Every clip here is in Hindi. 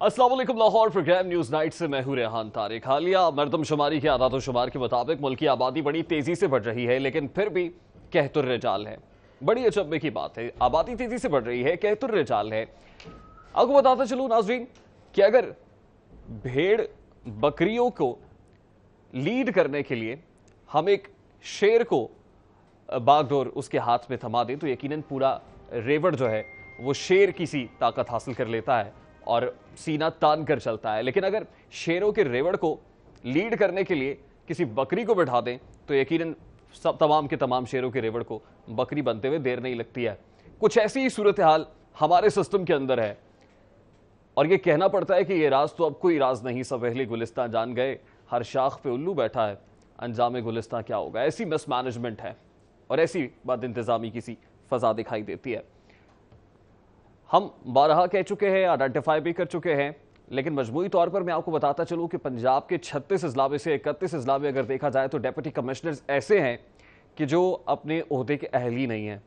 अस्सलाम वालेकुम। लाहौर प्रोग्राम न्यूज नाइट से मैं हूं रेहान तारिक। हालिया मरदमशुमारी के आदाद-ओ-शुमार के मुताबिक मुल्क की आबादी बड़ी तेजी से बढ़ रही है, लेकिन फिर भी कहतुर्रिजाल है। बड़ी अचंभे की बात है, आबादी तेजी से बढ़ रही है, कहतुर्रिजाल है। आपको बताता चलूं नाजरीन कि अगर भेड़ बकरियों को लीड करने के लिए हम एक शेर को बागडोर उसके हाथ में थमा दें तो यकीनन पूरा रेवड़ जो है वो शेर की सी ताकत हासिल कर लेता है और सीना तान कर चलता है। लेकिन अगर शेरों के रेवड़ को लीड करने के लिए किसी बकरी को बैठा दें तो यकीनन सब तमाम के तमाम शेरों के रेवड़ को बकरी बनते हुए देर नहीं लगती है। कुछ ऐसी ही सूरत हाल हमारे सिस्टम के अंदर है और ये कहना पड़ता है कि ये राज तो अब कोई राज नहीं, सब अहले गुलिस्तान जान गए, हर शाख पे उल्लू बैठा है, अंजाम गुलिस्तान क्या होगा। ऐसी मिसमैनेजमेंट है और ऐसी बद इंतजामी की सी फजा दिखाई देती है। हम बारहा कह चुके हैं, आइडेंटिफाई भी कर चुके हैं, लेकिन मजमूई तौर पर मैं आपको बताता चलूं कि पंजाब के 36 अजला में से 31 अजला में अगर देखा जाए तो डेप्यूटी कमिश्नर्स ऐसे हैं कि जो अपने ओहदे के अहल ही नहीं हैं,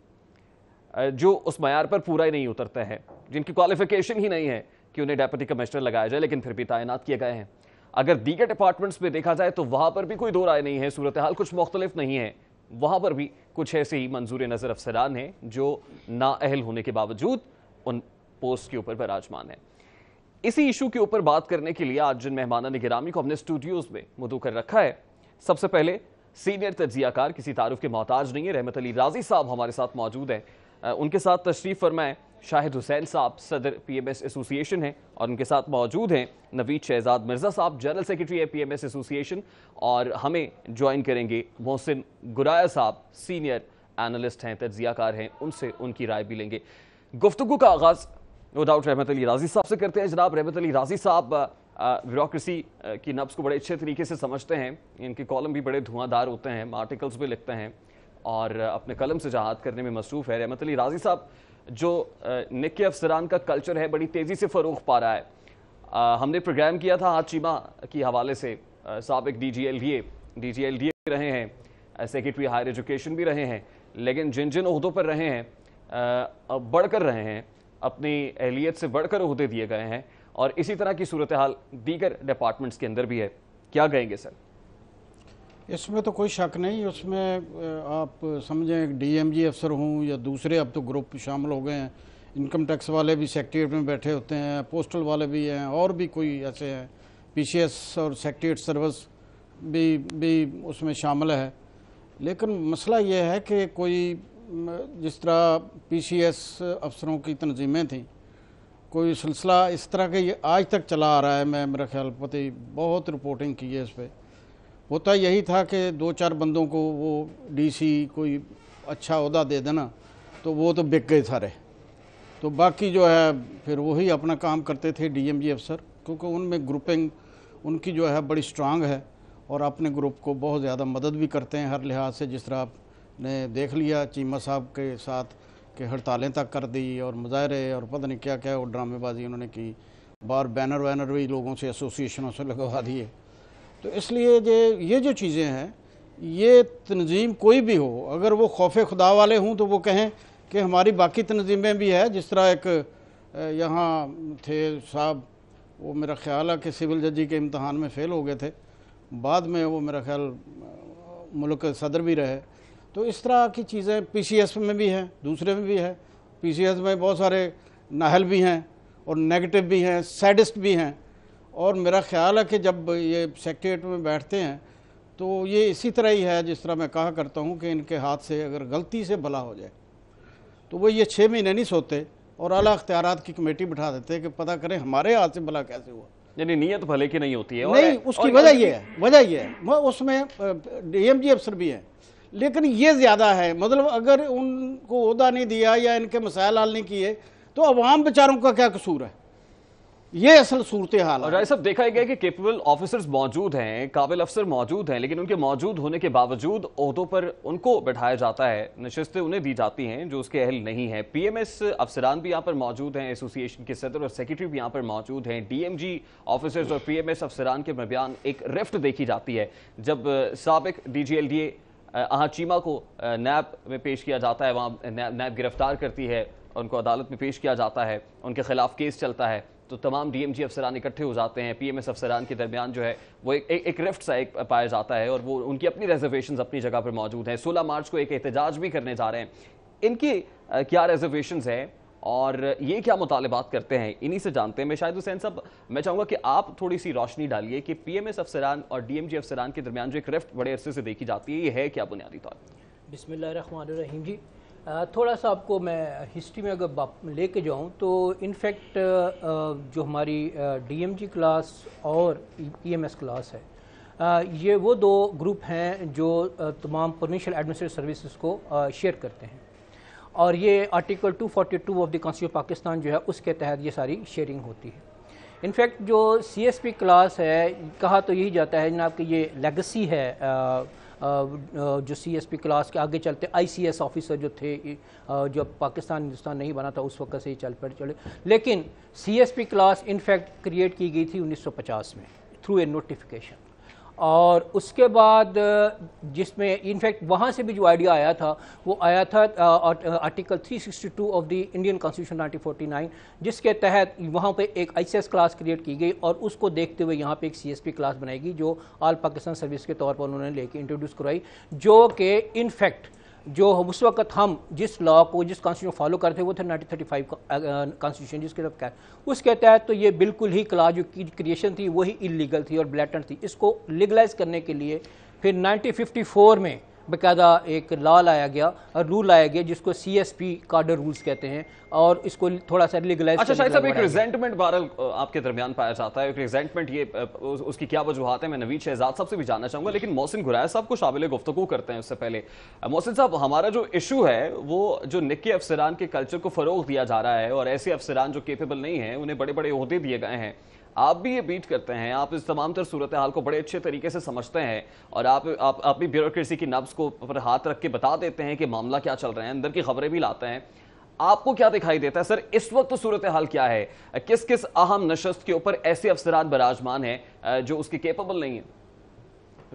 जो उस मयार पर पूरा ही नहीं उतरते हैं, जिनकी क्वालिफिकेशन ही नहीं है कि उन्हें डेप्यूटी कमिश्नर लगाया जाए, लेकिन फिर भी तैनात किए गए हैं। अगर दीगर डिपार्टमेंट्स में देखा जाए तो वहां पर भी कोई दो राय नहीं है, सूरत हाल कुछ मुख्तलिफ नहीं है। वहां पर भी कुछ ऐसे ही मंजूर नजर अफसरान हैं जो नाअहल होने के बावजूद उन पोस्ट के ऊपर विराजमान है। इसी इशू के ऊपर बात करने के लिए आज जिन मेहमानान गिरामी को हमने स्टूडियोज में मदऊ कर रखा है, सबसे पहले सीनियर तज्जियाकार, किसी तारुफ के मोहताज नहीं है, रहमत अली राजी साहब हमारे साथ मौजूद हैं। उनके साथ तशरीफ फरमाए शाहिद हुसैन साहब, सदर PMS एसोसिएशन हैं, और उनके साथ मौजूद हैं नवीद शहजाद मिर्जा साहब, जनरल सेक्रेटरी है PMS एसोसिएशन, और हमें ज्वाइन करेंगे मोहसिन गुराया साहब, सीनियर एनालिस्ट हैं, तज्जियाकार हैं, उनसे उनकी राय भी लेंगे। गुफ्तगू का आगाज नो डाउट रहमत अली राजी साहब से करते हैं। जनाब रहमत अली राजी साहब ब्यूरोक्रेसी की नब्ज को बड़े अच्छे तरीके से समझते हैं, इनके कॉलम भी बड़े धुआंधार होते हैं, आर्टिकल्स भी लिखते हैं और अपने कलम से जहाद करने में मसरूफ़ है। रहमत अली राजी साहब, जो निक्के अफसरान का कल्चर है बड़ी तेज़ी से फ़रोग़ पा रहा है। हमने प्रोग्राम किया था आज चीमा की हवाले से, साबिक DGLDA रहे हैं, सेक्रेटरी हायर एजुकेशन भी रहे हैं, लेकिन जिन जिन ओहदों पर रहे हैं बढ़कर रहे हैं, अपनी अहलियत से बढ़कर ओहदे दिए गए हैं, और इसी तरह की सूरत हाल दीगर डिपार्टमेंट्स के अंदर भी है। क्या कहेंगे सर? इसमें तो कोई शक नहीं, उसमें आप समझें DMG अफसर हूँ या दूसरे, अब तो ग्रुप शामिल हो गए हैं, इनकम टैक्स वाले भी सेक्रेटरीट में बैठे होते हैं, पोस्टल वाले भी हैं, और भी कोई ऐसे हैं, PCS और सेक्रेटरीट सर्विस भी उसमें शामिल है। लेकिन मसला ये है कि कोई जिस तरह PCS अफसरों की तंजीमें थी, कोई सिलसिला इस तरह के ये आज तक चला आ रहा है। मैं मेरा ख्याल पता ही बहुत रिपोर्टिंग की है इस पर। होता यही था कि 2-4 बंदों को वो DC कोई अच्छा ओहदा दे देना तो वो तो बिक गए सारे, तो बाकी जो है फिर वही अपना काम करते थे DMG अफसर, क्योंकि उनमें ग्रुपिंग उनकी जो है बड़ी स्ट्रांग है और अपने ग्रुप को बहुत ज़्यादा मदद भी करते हैं हर लिहाज से। जिस तरह आपने देख लिया चीमा साहब के साथ कि हड़तालें तक कर दी और मुजाहरे और पता नहीं क्या क्या वो ड्रामेबाजी उन्होंने की, बाहर बैनर वैनर भी लोगों से, एसोसिएशनों से लगवा दिए। तो इसलिए ये जो चीज़ें हैं, ये तंजीम कोई भी हो, अगर वो खौफ खुदा वाले हों तो वो कहें कि हमारी बाकी तंजीमें भी है। जिस तरह एक यहाँ थे साहब, वो मेरा ख्याल है कि सिविल जजी के इम्तहान में फ़ेल हो गए थे, बाद में वो मेरा ख्याल मुल्क सदर भी रहे। तो इस तरह की चीज़ें PCS में भी हैं, दूसरे में भी है। PCS में बहुत सारे नाहल भी हैं और नेगेटिव भी हैं, सैडिस्ट भी हैं, और मेरा ख्याल है कि जब ये सेक्रेटरीट में बैठते हैं तो ये इसी तरह ही है जिस तरह मैं कहा करता हूँ कि इनके हाथ से अगर गलती से भला हो जाए तो वो ये 6 महीने नहीं सोते और आला अख्तियारात की कमेटी बिठा देते हैं कि पता करें हमारे हाथ से भला कैसे हुआ। यानी नीयत भले की नहीं होती है। नहीं, उसकी वजह ये है वो उसमें DMG अफसर भी हैं, लेकिन ये ज़्यादा है। मतलब अगर उनको ओहदा नहीं दिया या इनके मसाइल हल नहीं किए तो अवाम बेचारों का क्या कसूर है, ये असल सूरत हाल है। और राय साहब, देखा गया कि केपेबल ऑफिसर्स मौजूद हैं, काबिल अफसर मौजूद हैं, लेकिन उनके मौजूद होने के बावजूद ओहदों पर उनको बैठाया जाता है, नशिस्तें उन्हें दी जाती हैं जो उसके अहल नहीं है। PMS अफसरान भी यहाँ पर मौजूद हैं, एसोसिएशन के सदर और सेक्रेटरी भी यहाँ पर मौजूद हैं। DMG ऑफिसर्स और PMS अफसरान के मबयान एक रिफ्ट देखी जाती है। जब साबिक DGLDA चीमा को नैब में पेश किया जाता है, वहाँ नैब गिरफ्तार करती है, उनको अदालत में पेश किया जाता है, उनके खिलाफ केस चलता है, तो तमाम डीएमजी अफसरान इकट्ठे हो जाते हैं। पीएमएस अफसरान के दरमियान जो है वो एक रिफ्ट सा एक पाया जाता है और वो उनकी अपनी रिजर्वेशंस अपनी जगह पर मौजूद हैं। 16 मार्च को एक एहतजाज भी करने जा रहे हैं। इनकी क्या रिजर्वेशंस हैं और ये क्या मुतालिबात करते हैं, इन्हीं से जानते हैं। मैं शायद हुसैन साहब, मैं चाहूँगा कि आप थोड़ी सी रोशनी डालिए कि पीएमएस अफसरान और डीएमजी अफसरान के दरमियान जो एक रिफ्ट बड़े अरसे से देखी जाती है, ये है क्या बुनियादी तौर पर? बिस्मिल्लाहिर्रहमानिर्रहीम जी। थोड़ा सा आपको मैं हिस्ट्री में अगर लेके जाऊँ तो इनफैक्ट जो हमारी डीएमजी क्लास और ईएमएस क्लास है, ये वो दो ग्रुप हैं जो तमाम प्रोविंशियल एडमिनिस्ट्रेटिव सर्विसेज को शेयर करते हैं और ये article 242 of the constitution Pakistan जो है उसके तहत ये सारी शेयरिंग होती है। इनफैक्ट जो सीएसपी क्लास है, कहा तो यही जाता है जनाब कि ये लेगेसी है जो सीएसपी क्लास के आगे चलते आईसीएस ऑफिसर जो थे, जो पाकिस्तान हिंदुस्तान नहीं बना था उस वक्त से ही चले। लेकिन सीएसपी क्लास इनफैक्ट क्रिएट की गई थी 1950 में थ्रू ए नोटिफिकेशन, और उसके बाद जिसमें इनफैक्ट वहाँ से भी जो आइडिया आया था वो आया था article 362 of the Indian constitution 1949, जिसके तहत वहाँ पे एक आईसीएस क्लास क्रिएट की गई और उसको देखते हुए यहाँ पे एक सीएसपी क्लास बनाएगी जो ऑल पाकिस्तान सर्विस के तौर पर उन्होंने लेके इंट्रोड्यूस करवाई, जो कि इनफैक्ट जो उस वक्त हम जिस लॉ को जिस कॉन्स्टिट्यूशन फॉलो करते वो थे 1935 कॉन्स्टिट्यूशन, जिसके तहत उसके तहत तो ये बिल्कुल ही क्लास जो की क्रिएशन थी वही इलीगल थी और ब्लैटेंट थी। इसको लीगलाइज करने के लिए फिर 1954 में बाकायदा एक लॉ लाया गया और रूल लाया गया जिसको सीएसपी कार्डर रूल्स कहते हैं और इसको थोड़ा सा लीगलाइज। अच्छा शायद साहब, एक रिजेंटमेंट बहरहाल आपके दरमियान पाया जाता है, एक रिजेंटमेंट, ये उसकी क्या वजूहत है, मैं नवीद शहजाद साहब से भी जानना चाहूंगा। लेकिन मोहसिन घुराया साहब को शामिल गुफ्तगू करते हैं उससे पहले, मोहसिन साहब, हमारा जो इशू है वो जो निक्के अफसरान के कल्चर को फरोग दिया जा रहा है और ऐसे अफसरान जो केपेबल नहीं है उन्हें बड़े बड़े ओहदे दिए गए हैं। आप भी ये बीट करते हैं, आप इस तमाम तर सूरत हाल को बड़े अच्छे तरीके से समझते हैं और आप भी ब्यूरोक्रेसी की नब्ज को पर हाथ रख के बता देते हैं कि मामला क्या चल रहा है, अंदर की खबरें भी लाते हैं। आपको क्या दिखाई देता है सर, इस वक्त तो सूरत हाल क्या है? किस किस अहम नशस्त के ऊपर ऐसे अफसरान बराजमान हैं जो उसके केपेबल नहीं है?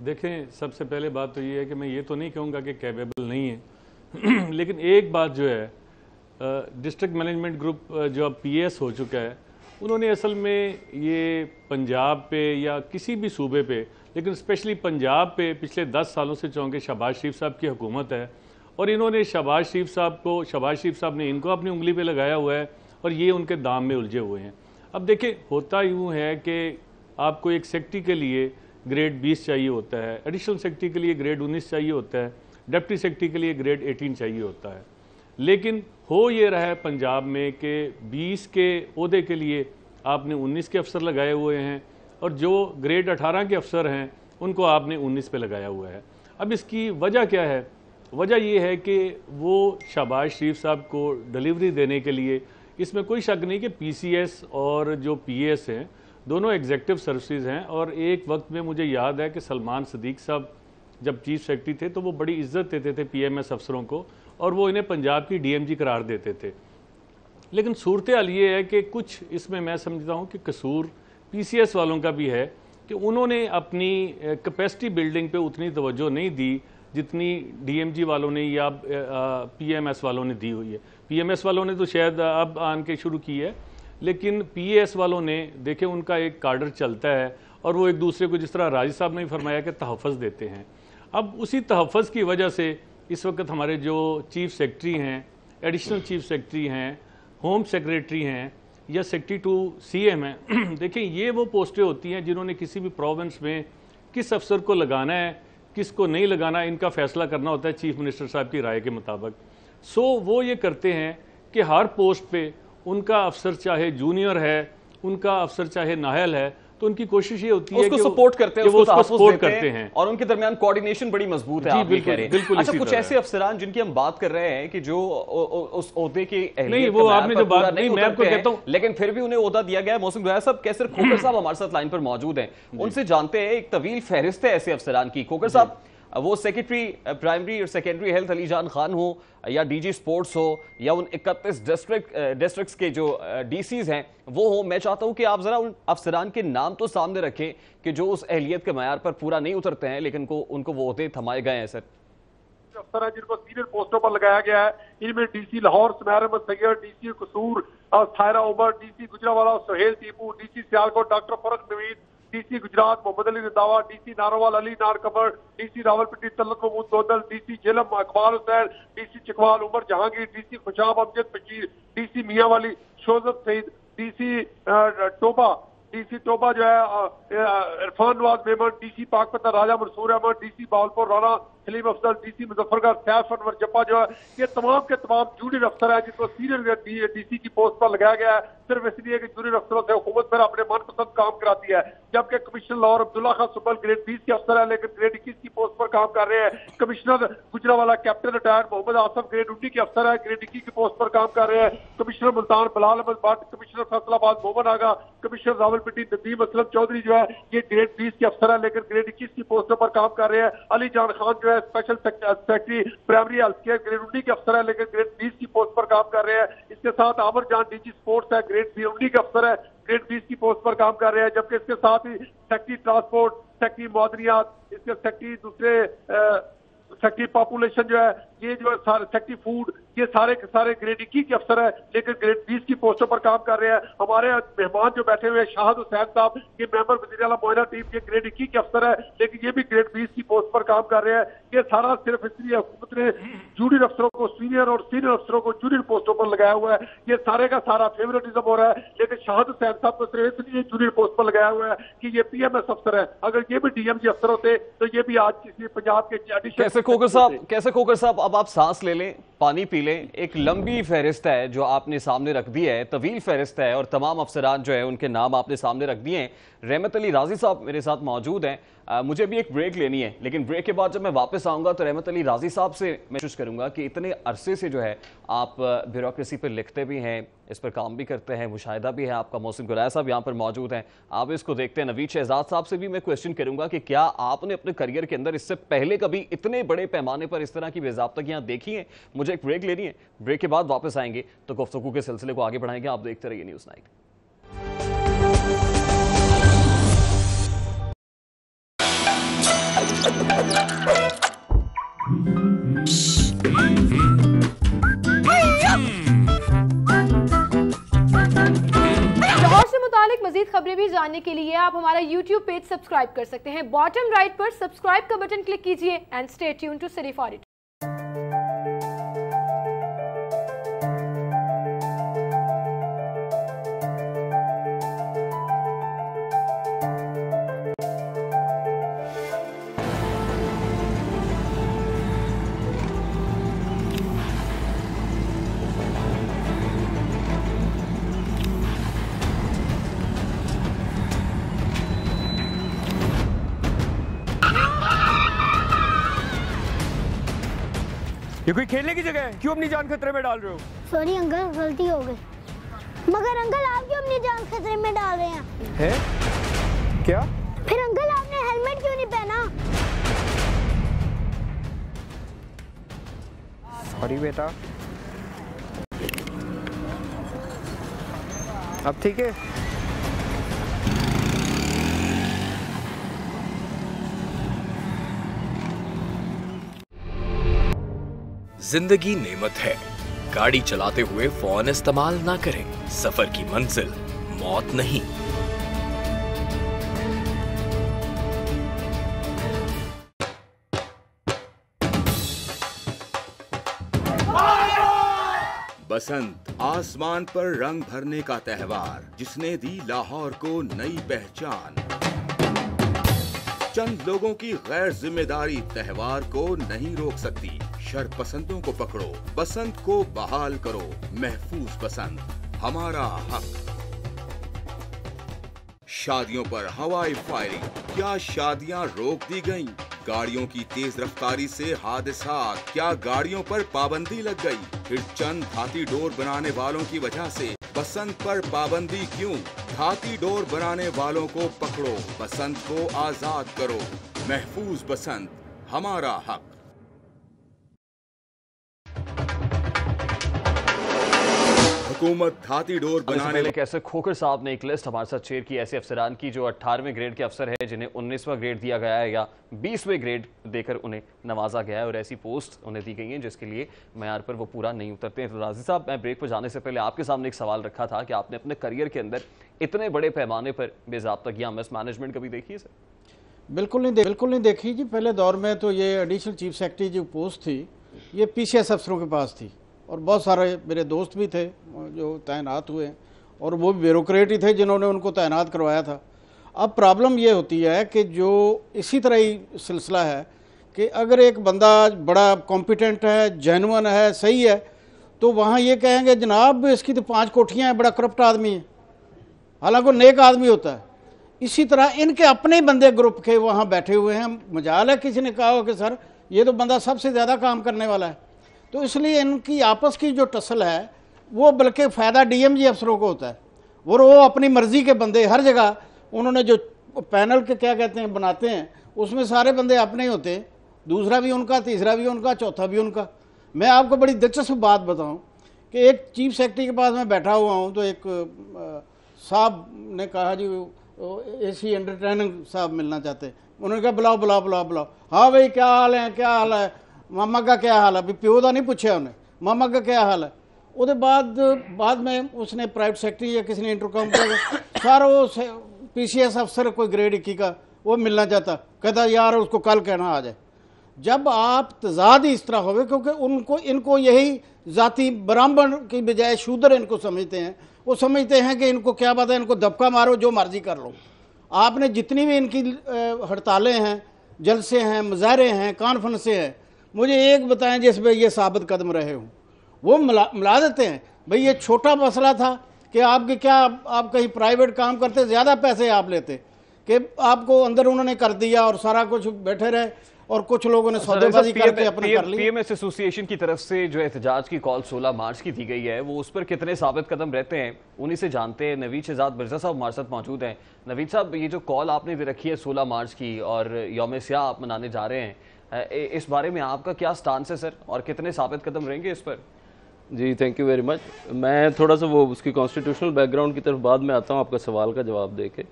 देखें, सबसे पहले बात तो ये है कि मैं ये तो नहीं कहूँगा कि कैपेबल नहीं है लेकिन एक बात जो है, डिस्ट्रिक्ट मैनेजमेंट ग्रुप जो अब पीएस हो चुका है, उन्होंने असल में ये पंजाब पे या किसी भी सूबे पे, लेकिन स्पेशली पंजाब पे पिछले 10 सालों से चूँकि शहबाज शरीफ साहब की हुकूमत है और इन्होंने शहबाज शरीफ साहब ने इनको अपनी उंगली पे लगाया हुआ है और ये उनके दाम में उलझे हुए हैं। अब देखिए, होता यूँ है कि आपको एक सेक्रेटरी के लिए ग्रेड 20 चाहिए होता है, एडिशनल सेक्रेटरी के लिए ग्रेड 19 चाहिए होता है, डिप्टी सेक्रेटरी के लिए ग्रेड 18 चाहिए होता है। लेकिन हो ये रहा है पंजाब में कि 20 के ओहदे के लिए आपने 19 के अफसर लगाए हुए हैं और जो ग्रेड 18 के अफसर हैं उनको आपने 19 पे लगाया हुआ है। अब इसकी वजह क्या है? वजह ये है कि वो शहबाज शरीफ साहब को डिलीवरी देने के लिए, इसमें कोई शक नहीं कि पीसीएस और जो पीएस हैं दोनों एग्जेक्टिव सर्विसेज हैं और एक वक्त में मुझे याद है कि सलमान सदीक साहब जब चीफ सेक्रेटरी थे तो वो बड़ी इज्जत देते थे पीएमएस अफसरों को और वो इन्हें पंजाब की डीएमजी करार देते थे। लेकिन सूरत हाल ये है कि कुछ इसमें मैं समझता हूँ कि कसूर पीसीएस वालों का भी है कि उन्होंने अपनी कैपेसिटी बिल्डिंग पे उतनी तवज्जो नहीं दी जितनी डीएमजी वालों ने या पीएमएस वालों ने दी हुई है। पीएमएस वालों ने तो शायद अब आन के शुरू की है, लेकिन पीएस वालों ने देखे उनका एक कार्डर चलता है और वो एक दूसरे को, जिस तरह राजी साहब ने फरमाया, कि तहफ़्फ़ुज़ देते हैं। अब उसी तहफ़्फ़ुज़ की वजह से इस वक्त हमारे जो चीफ सेक्रेटरी हैं, एडिशनल चीफ सेक्रेटरी हैं, होम सेक्रेटरी हैं या सेक्रेटरी टू सीएम हैं, देखें ये वो पोस्टें होती हैं जिन्होंने किसी भी प्रोविंस में किस अफसर को लगाना है, किसको नहीं लगाना, इनका फैसला करना होता है चीफ मिनिस्टर साहब की राय के मुताबिक। सो वो ये करते हैं कि हर पोस्ट पे उनका अफसर चाहे जूनियर है, उनका अफसर चाहे नाहल है, तो उनकी कोशिश ये होती है कि सपोर्ट करते हैं, उसको सपोर्ट करते हैं और उनके दरमियान कोऑर्डिनेशन बड़ी मजबूत है। आप भी कह रहे हैं बिल्कुल। अच्छा, कुछ ऐसे अफसरान जिनकी हम बात कर रहे हैं कि जो उस ओहदे की नहीं, वो आपने जो बात नहीं, मैं आपको कहता हूं, लेकिन फिर भी उन्हें ओहदा दिया गया है। मोहसिन घुराया साहब, कैसर खोकर साहब हमारे साथ लाइन पर मौजूद हैं, उनसे जानते हैं। एक तवील फहरिस्त है ऐसे अफसरान की। खोकर साहब, वो सेक्रेटरी प्राइमरी और सेकेंडरी हेल्थ अलीजान खान हो या डीजी स्पोर्ट्स हो या उन 31 डिस्ट्रिक्ट्स के जो डीसीज हैं वो हो, मैं चाहता हूं कि आप जरा उन अफसरान के नाम तो सामने रखें कि जो उस अहलियत के मयार पर पूरा नहीं उतरते हैं लेकिन उनको वो ओहदे थमाए गए हैं। सर, अफसर हैं जिनको सीनियर पोस्टों पर लगाया गया है। इनमें DC Lahore Sumair Ahmed Syed, DC Kasur Saira Umar, DC Gujranwala Suhail Tipu, DC Sialkot doctor Farrukh Naveed, DC Gujrat Mohammad Ali Randhawa, DC Narowal Ali नार कबर, DC Rawalpindi Talat Mahmood Dodal, DC Jhelum Iqbal Hussain, DC Chakwal Umar Jahangir, DC Khushab Amjad Bashir, DC Mianwali Shozab Saeed, DC Toba जो है Irfan Nawaz Memon, DC Pakpattan Raja Mansoor Ahmed, DC Bahawalpur Rana Saleem Afzal, DC Muzaffargarh Saif Anwar जप्पा जो है ये तमाम के तमाम जूनियर अफसर हैं जिनको सीनियर डीसी की पोस्ट पर लगाया गया है सिर्फ इसलिए कि जूनियर अफसरों से हुकूमत फिर अपने मनपसंद काम कराती है। जबकि कमिश्नर लाहौर अब्दुल्ला खान सुब्बल ग्रेड 20 के अफसर है लेकिन ग्रेड 21 की पोस्ट पर काम कर रहे हैं। Commissioner Gujranwala captain retired Mohammad Asaf grade 19 के अफसर है, ग्रेड 21 की पोस्ट पर काम कर रहे हैं। कमिश्नर मुल्तान बिलाल अहमद भट्ट, कमिश्नर फैसलाबाद मोहम्मद आगा, कमिश्नर रावलपिंडी नदीम असलम चौधरी जो है ये ग्रेड 20 के अफसर है लेकिन ग्रेड 21 की पोस्टों पर काम कर रहे हैं। अली जान खान जो है special secretary primary health care grade 19 के अफसर है लेकिन ग्रेड 20 की पोस्ट पर काम कर रहे हैं। इसके साथ आमर जान डीजी स्पोर्ट्स है, ग्रेड 19 के अफसर है, ग्रेड 20 की पोस्ट पर काम कर रहे हैं। जबकि इसके साथ ही सेक्रेटरी ट्रांसपोर्ट, सेक्रेटरी मौदनियात, इसके सेक्रेटरी दूसरे सेक्रेटरी पॉपुलेशन जो है ये जो सेक्रेटरी फूड ये सारे के सारे ग्रेड 21 के अफसर है लेकिन ग्रेड 20 की पोस्टों पर काम कर रहे हैं। हमारे मेहमान जो बैठे हुए हैं शाहद हुसैन साहब ये मेंबर वज़ीर आला मुआइना टीम के ग्रेड 21 के अफसर है लेकिन ये भी ग्रेड 20 की पोस्ट पर काम कर रहे हैं। ये सारा सिर्फ इसलिए हुकूमत ने जूनियर अफसरों को सीनियर और सीनियर अफसरों को जूनियर पोस्टों पर लगाया हुआ है। ये सारे का सारा फेवरेटिज्म हो रहा है लेकिन शाहद हुसैन साहब को सिर्फ इसलिए जूनियर पोस्ट पर लगाया हुआ है कि ये PMS अफसर है। अगर ये भी DMG अफसर होते तो ये भी आज किसी पंजाब के कैसे खोकर साहब अब आप सांस ले लें, पानी पी लें। एक लंबी फहरिस्त है जो आपने सामने रख दी है, तवील फहरिस्त है और तमाम अफसरान जो है उनके नाम आपने सामने रख दिए हैं। रहमत अली राजी साहब मेरे साथ मौजूद हैं। मुझे भी एक ब्रेक लेनी है लेकिन ब्रेक के बाद जब मैं वापस आऊंगा तो रहमत अली राजी साहब से मैं कोशिश करूंगा कि इतने अरसे से जो है आप ब्यूरोक्रेसी पर लिखते भी हैं, इस पर काम भी करते हैं, मुशाहिदा भी है आपका। मोहसिन गुराया साहब यहाँ पर मौजूद हैं, आप इसको देखते हैं। नवीद शहजाद साहब से भी मैं क्वेश्चन करूंगा कि क्या आपने अपने करियर के अंदर इससे पहले कभी इतने बड़े पैमाने पर इस तरह की बेज़ाब्तगियां देखी हैं। मुझे एक ब्रेक लेनी है, ब्रेक के बाद वापस आएंगे तो गुफ्तगू के सिलसिले को आगे बढ़ाएंगे। आप देखते रहिए न्यूज़ नाइट। लाहौर से मुतालिक मजीद खबरें भी जानने के लिए आप हमारा YouTube पेज सब्सक्राइब कर सकते हैं। बॉटम राइट पर सब्सक्राइब का बटन क्लिक कीजिए and stay tune to city for it. ये कोई खेलने की जगह है, क्यों अपनी जान खतरे में डाल रहे हो? सॉरी अंकल, गलती हो गई। मगर अंकल आप क्यों अपनी जान खतरे में डाल रहे हैं? है? क्या? फिर अंकल आपने हेलमेट क्यों नहीं पहना? सॉरी बेटा। अब ठीक है? जिंदगी नेमत है, गाड़ी चलाते हुए फोन इस्तेमाल ना करें। सफर की मंजिल मौत नहीं। बसंत आसमान पर रंग भरने का त्योहार जिसने दी लाहौर को नई पहचान। चंद लोगों की गैर जिम्मेदारी त्योहार को नहीं रोक सकती। शरपसंदों को पकड़ो, बसंत को बहाल करो। महफूज बसंत, हमारा हक। शादियों पर हवाई फायरिंग, क्या शादियां रोक दी गईं? गाड़ियों की तेज रफ्तारी से हादसात, क्या गाड़ियों पर पाबंदी लग गई? फिर चंद धाती डोर बनाने वालों की वजह से बसंत पर पाबंदी क्यों? धाती डोर बनाने वालों को पकड़ो, बसंत को आजाद करो। महफूज बसंत, हमारा हक। हुकूमत धाती डोर बनाने पहले कैसे खोखर साहब ने एक लिस्ट हमारे साथ शेयर की ऐसे अफसरान की जो 18वें ग्रेड के अफसर है, जिन्हें 19वां ग्रेड दिया गया है या 20वें ग्रेड देकर उन्हें नवाजा गया है और ऐसी पोस्ट उन्हें दी गई हैं जिसके लिए मयार पर वो पूरा नहीं उतरते हैं। तो राजी साहब, मैं ब्रेक पर जाने से पहले आपके सामने एक सवाल रखा था कि आपने अपने करियर के अंदर इतने बड़े पैमाने पर बेज़ाब्ता या मिसमैनेजमेंट कभी देखी है सर? बिल्कुल नहीं देखी जी। पहले दौर में तो ये एडिशनल चीफ सेक्रेटरी जो पोस्ट थी ये पीसीएस अफसरों के पास थी और बहुत सारे मेरे दोस्त भी थे जो तैनात हुए और वो भी ब्यूरोक्रेट ही थे जिन्होंने उनको तैनात करवाया था। अब प्रॉब्लम ये होती है कि जो इसी तरह ही सिलसिला है कि अगर एक बंदा बड़ा कॉम्पिटेंट है, जेन्युइन है, सही है, तो वहाँ ये कहेंगे जनाब इसकी तो 5 कोठियाँ हैं, बड़ा करप्ट आदमी है, हालांकि वो नेक आदमी होता है। इसी तरह इनके अपने बंदे ग्रुप के वहाँ बैठे हुए हैं। मजाल है किसी ने कहा हो कि सर ये तो बंदा सबसे ज़्यादा काम करने वाला है, तो इसलिए इनकी आपस की जो टसल है वो बल्कि फ़ायदा डीएमजी अफसरों को होता है। वो अपनी मर्ज़ी के बंदे हर जगह उन्होंने जो पैनल के क्या कहते हैं बनाते हैं उसमें सारे बंदे अपने ही होते हैं, दूसरा भी उनका, तीसरा भी उनका, चौथा भी उनका। मैं आपको बड़ी दिलचस्प बात बताऊं कि एक चीफ सेक्रेटरी के पास मैं बैठा हुआ हूं तो एक साहब ने कहा जी एसी एंटरटेनिंग साहब मिलना चाहते हैं। उन्होंने कहा बुलाओ बुलाओ बुलाओ बुलाओ। हाँ भाई क्या हाल है, क्या हाल है, मामा का क्या हाल है, अभी प्यो का नहीं पूछा उन्हें, मामा का क्या हाल है। उसके बाद में उसने प्राइवेट सेक्रेटरी या किसी ने इंटरकॉम किया, सारा वो पीसीएस अफसर कोई ग्रेड 21 का वो मिलना चाहता, कहता यार उसको कल कहना आ जाए। जब आप तजाद ही इस तरह हो, क्योंकि इनको यही जाति ब्राह्मण की बजाय शूद्र इनको समझते हैं। वो समझते हैं कि इनको क्या बात है, इनको दबका मारो, जो मर्जी कर लो। आपने जितनी भी इनकी हड़तालें हैं, जलसे हैं, मुजाहरे हैं, कॉन्फ्रेंसें हैं, मुझे एक बताएं जिसमें ये साबित कदम रहे हों। वो मिला देते हैं भाई ये छोटा मसला था कि आपके क्या आप कहीं प्राइवेट काम करते ज़्यादा पैसे आप लेते कि आपको अंदर उन्होंने कर दिया और सारा कुछ बैठे रहे और कुछ लोगों ने सौदेबाजी करके अपने कर ली। पीएमएस एसोसिएशन की तरफ से जो एहतजाज की कॉल 16 मार्च की दी गई है वो उस पर कितने साबित कदम रहते हैं उन्हीं से जानते हैं। नवीद शहजाद मिर्जा साहब हमारे साथ मौजूद हैं। नवीद साहब, ये जो कॉल आपने दे रखी है 16 मार्च की और यौम स्याह आप मनाने जा रहे हैं, इस बारे में आपका क्या स्टांस है सर और कितने साबित कदम रहेंगे इस पर? जी थैंक यू वेरी मच। मैं थोड़ा सा वो उसकी कॉन्स्टिट्यूशनल बैकग्राउंड की तरफ बाद में आता हूँ आपका सवाल का जवाब दे के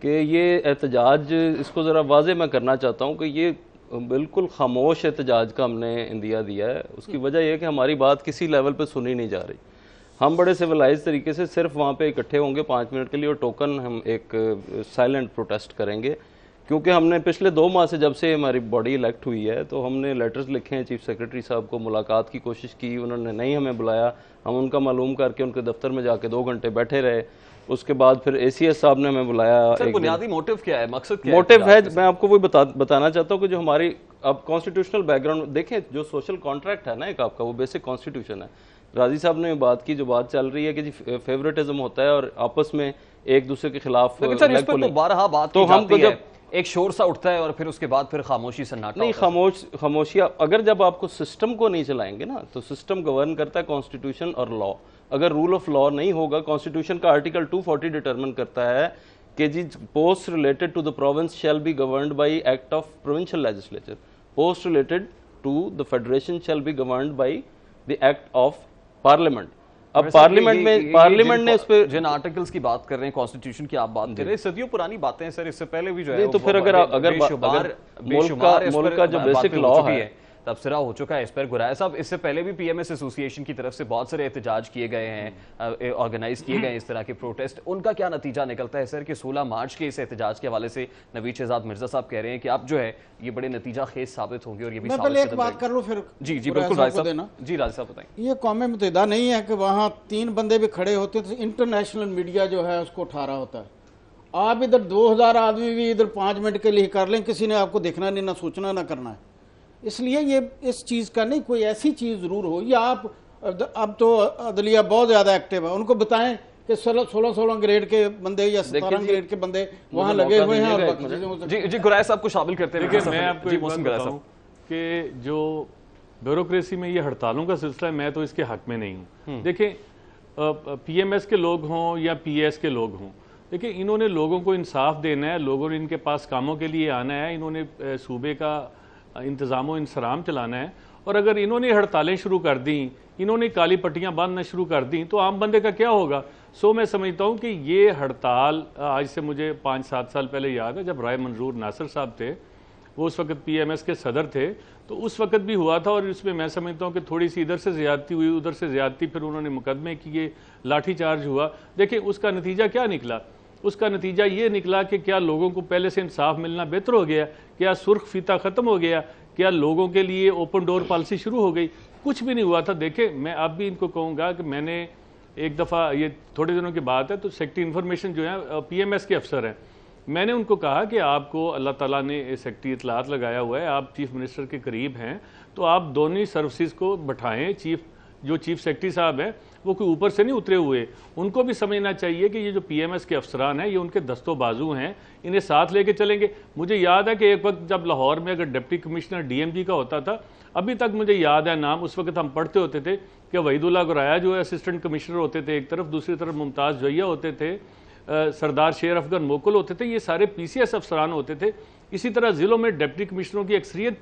कि ये एहतजाज इसको ज़रा वाजे मैं करना चाहता हूँ कि ये बिल्कुल खामोश एहतजाज का हमने इंदिया दिया है। उसकी वजह यह है कि हमारी बात किसी लेवल पे सुनी नहीं जा रही। हम बड़े सिविलाइज तरीके से सिर्फ वहाँ पे इकट्ठे होंगे 5 मिनट के लिए और टोकन हम एक साइलेंट प्रोटेस्ट करेंगे, क्योंकि हमने पिछले 2 माह से जब से हमारी बॉडी इलेक्ट हुई है तो हमने लेटर्स लिखे हैं चीफ सेक्रेटरी साहब को, मुलाकात की कोशिश की, उन्होंने नहीं हमें बुलाया। हम उनका मालूम करके उनके दफ्तर में जाके 2 घंटे बैठे रहे। उसके बाद फिर एसीएस साहब ने हमें बुलाया। सर बुनियादी मोटिव क्या है, मकसद क्या मोटिव है? मैं आपको वो बताना चाहता हूँ कि जो हमारी अब कॉन्स्टिट्यूशनल बैकग्राउंड देखें, जो सोशल कॉन्ट्रैक्ट है ना एक आपका, वो बेसिक कॉन्स्टिट्यूशन है। राजी साहब ने बात की, जो बात चल रही है कि जी फेवरेटिज्म होता है और आपस में एक दूसरे के खिलाफ तो हमको जब एक शोर सा उठता है और फिर उसके बाद फिर खामोशी सन्नाटा नहीं, खामोशियाँ अगर जब आपको सिस्टम को नहीं चलाएंगे ना तो सिस्टम गवर्न करता है कॉन्स्टिट्यूशन और लॉ। अगर रूल ऑफ लॉ नहीं होगा, कॉन्स्टिट्यूशन का आर्टिकल 240 डिटरमिन करता है कि जी post related to the province shall be governed by act of provincial legislature, post related to the federation shall be governed by the act of parliament. अब पार्लियामेंट ने इस पे जिन आर्टिकल्स की बात कर रहे हैं, कॉन्स्टिट्यूशन की आप बात कर रहे हैं, सदियों पुरानी बातें हैं सर, इससे पहले भी जो है तो फिर अगर मुल्क का जो बेसिक लॉ है तबसरा हो चुका है इस पर। गुराया साहब, इससे पहले भी पीएमएस एसोसिएशन की तरफ से बहुत सारे एहतजाज किए गए हैं, ऑर्गेनाइज किए गए हैं इस तरह के प्रोटेस्ट। उनका क्या नतीजा निकलता है सर कि 16 मार्च के इस एहतजाज के हवाले से नवीद शहजाद मिर्जा साहब कह रहे हैं कि अब जो है ये बड़े नतीजा खेज साबित होंगे और ये भी मैं पहले एक बात कर लूं फिर जी बिल्कुल राज साहब। जी राज साहब बताएं। ये कौम मुत्तहिदा नहीं है कि वहाँ 3 बंदे भी खड़े होते तो इंटरनेशनल मीडिया जो है उसको उठा रहा होता है। आप इधर 2000 आदमी भी इधर 5 मिनट के लिए कर लें, किसी ने आपको देखना नहीं, ना सोचना ना करना है। इसलिए ये इस चीज़ का नहीं, कोई ऐसी चीज़ ज़रूर हो या आप अब तो अदलिया बहुत ज़्यादा एक्टिव है, उनको बताएं कि 16 ग्रेड के बंदे या 17 ग्रेड के बंदे वहाँ लगे हुए हैं और जी गुराया साहब को शामिल करते हैं। मैं आपको एक बात बताऊं कि जो ब्यूरोक्रेसी में ये हड़तालों का सिलसिला है, मैं तो इसके हक में नहीं हूँ। देखें, पीएमएस के लोग हों या पीएस के लोग हों, देखिए इन्होंने लोगों को इंसाफ देना है, लोगों ने इनके पास कामों के लिए आना है, इन्होंने सूबे का इंतज़ाम इंसराम चलाना है। और अगर इन्होंने हड़तालें शुरू कर दी इन्होंने काली पट्टियां बांधना शुरू कर दी, तो आम बंदे का क्या होगा। सो मैं समझता हूं कि ये हड़ताल आज से मुझे 5-7 साल पहले याद है, जब राय मंजूर नासिर साहब थे, वो उस वक्त PMS के सदर थे, तो उस वक्त भी हुआ था। और इसमें मैं समझता हूं कि थोड़ी सी इधर से ज़्यादती हुई, उधर से ज़्यादती, फिर उन्होंने मुकदमे किए, लाठीचार्ज हुआ। देखिए उसका नतीजा क्या निकला। उसका नतीजा ये निकला कि क्या लोगों को पहले से इंसाफ मिलना बेहतर हो गया, क्या सुर्ख फीता ख़त्म हो गया, क्या लोगों के लिए ओपन डोर पॉलिसी शुरू हो गई। कुछ भी नहीं हुआ था। देखें मैं अब भी इनको कहूँगा कि मैंने एक दफ़ा, ये थोड़े दिनों की बात है, तो सेक्रेटरी इन्फॉर्मेशन जो है PMS के अफसर हैं, मैंने उनको कहा कि आपको अल्लाह ताला ने सेक्रेटरी इतलात लगाया हुआ है, आप चीफ मिनिस्टर के करीब हैं, तो आप दोनों ही सर्विसेज को बैठाएं। जो चीफ सेक्रेटरी साहब हैं वो कोई ऊपर से नहीं उतरे हुए, उनको भी समझना चाहिए कि ये जो PMS के अफसरान हैं ये उनके दस्तों बाजू हैं, इन्हें साथ लेके चलेंगे। मुझे याद है कि एक वक्त जब लाहौर में अगर डिप्टी कमिश्नर DMG का होता था, अभी तक मुझे याद है नाम, उस वक्त हम पढ़ते होते थे कि वहीदुल्ला गुराया जो है असिस्टेंट कमिश्नर होते थे एक तरफ, दूसरी तरफ मुमताज़ जोइया होते थे, सरदार शेर अफगन मोकल होते थे, ये सारे PCS अफसरान होते थे। इसी तरह ज़िलों में डिप्टी कमिश्नरों की अक्सरियत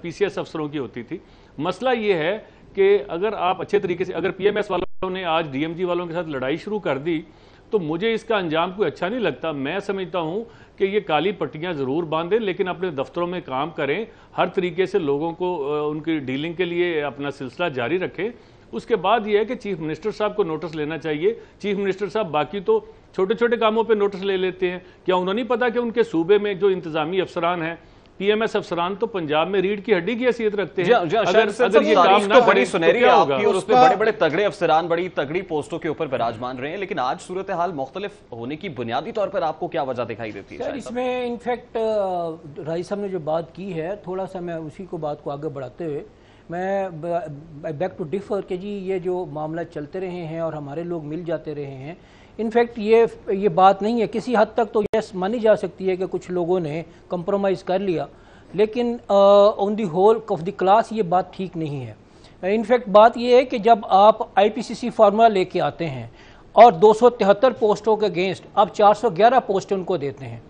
PCS अफसरों की होती थी। मसला ये है कि अगर आप अच्छे तरीके से, अगर PMS वालों ने आज DMG वालों के साथ लड़ाई शुरू कर दी, तो मुझे इसका अंजाम कोई अच्छा नहीं लगता। मैं समझता हूँ कि ये काली पट्टियाँ ज़रूर बांधें, लेकिन अपने दफ्तरों में काम करें, हर तरीके से लोगों को उनकी डीलिंग के लिए अपना सिलसिला जारी रखें। उसके बाद ये है कि चीफ मिनिस्टर साहब को नोटिस लेना चाहिए। चीफ मिनिस्टर साहब बाकी तो छोटे छोटे कामों पे नोटिस ले लेते हैं, क्या उन्हें नहीं पता कि उनके सूबे में जो इंतजामी अफसरान हैं, PMS अफसरान तो पंजाब में रीढ़ की हड्डी की हैसियत रखते हैं। अगर ये काम ना बड़ी सुनहरी आपकी और उसमें बड़े बड़े तगड़े अफसरान बड़ी तगड़ी पोस्टों के ऊपर विराजमान रहे हैं, लेकिन आज सूरत हाल मुख्तलिफ होने की बुनियादी तौर पर आपको क्या वजह दिखाई देती है? सर इसमें इनफैक्ट राई साहब ने जो बात की है, थोड़ा सा मैं उसी को बात को आगे बढ़ाते हुए मैं बैक टू डिफर कि जी ये जो मामला चलते रहे हैं और हमारे लोग मिल जाते रहे हैं, इनफैक्ट ये बात नहीं है। किसी हद तक तो यस मानी जा सकती है कि कुछ लोगों ने कंप्रोमाइज़ कर लिया, लेकिन on the whole of the class ये बात ठीक नहीं है। इनफैक्ट बात ये है कि जब आप IPCC फार्मूला लेके आते हैं और 273 पोस्टों के अगेंस्ट आप 411 पोस्टें उनको देते हैं,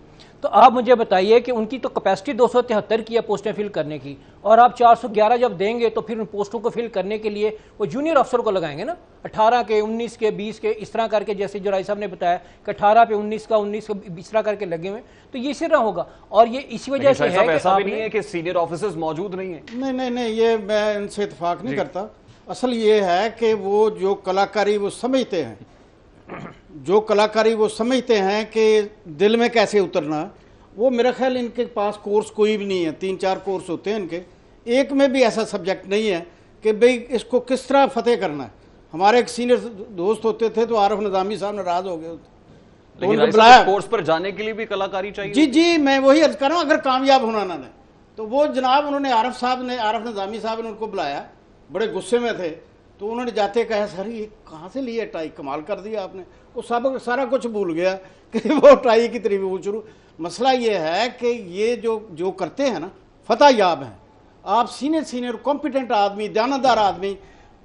तो आप मुझे बताइए कि उनकी तो कैपेसिटी 273 की है पोस्टें फिल करने की, और आप 411 जब देंगे तो फिर उन पोस्टों को फिल करने के लिए वो जूनियर अफसर को लगाएंगे ना, 18 के 19 के 20 के इस तरह करके, जैसे जो राय साहब ने बताया कि 18 पे 19 का 19 का इस तरह करके लगे हुए, तो ये इस तरह होगा। और ये इसी वजह से है ऐसा भी नहीं है कि सीनियर ऑफिसर्स मौजूद नहीं है। नहीं, ये मैं इनसे इत्तेफाक नहीं करता। असल ये है कि वो जो कलाकारी वो समझते हैं, जो कलाकारी वो समझते हैं कि दिल में कैसे उतरना, वो मेरा ख्याल इनके पास कोर्स कोई भी नहीं है। 3-4 कोर्स होते हैं इनके, एक में भी ऐसा सब्जेक्ट नहीं है कि भाई इसको किस तरह फतेह करना है। हमारे एक सीनियर दोस्त होते थे तो आरिफ नज़ामी साहब नाराज हो गए होते, तो उनको बुलाया कोर्स पर जाने के लिए भी कलाकारी चाहिए। जी मैं वही अर्ज कर रहा हूँ, अगर कामयाब होना ना, तो वो जनाब उन्होंने आरिफ नज़ामी साहब ने उनको बुलाया, बड़े गुस्से में थे, तो उन्होंने जाते कहा सर ये कहाँ से लिया टाई, कमाल कर दिया आपने। वो सब सारा कुछ भूल गया कि वो टाई की तरीफ वो शुरू। मसला ये है कि ये जो करते हैं ना, फतह याब हैं। आप सीनियर कॉम्पिटेंट आदमी, दयानतदार आदमी,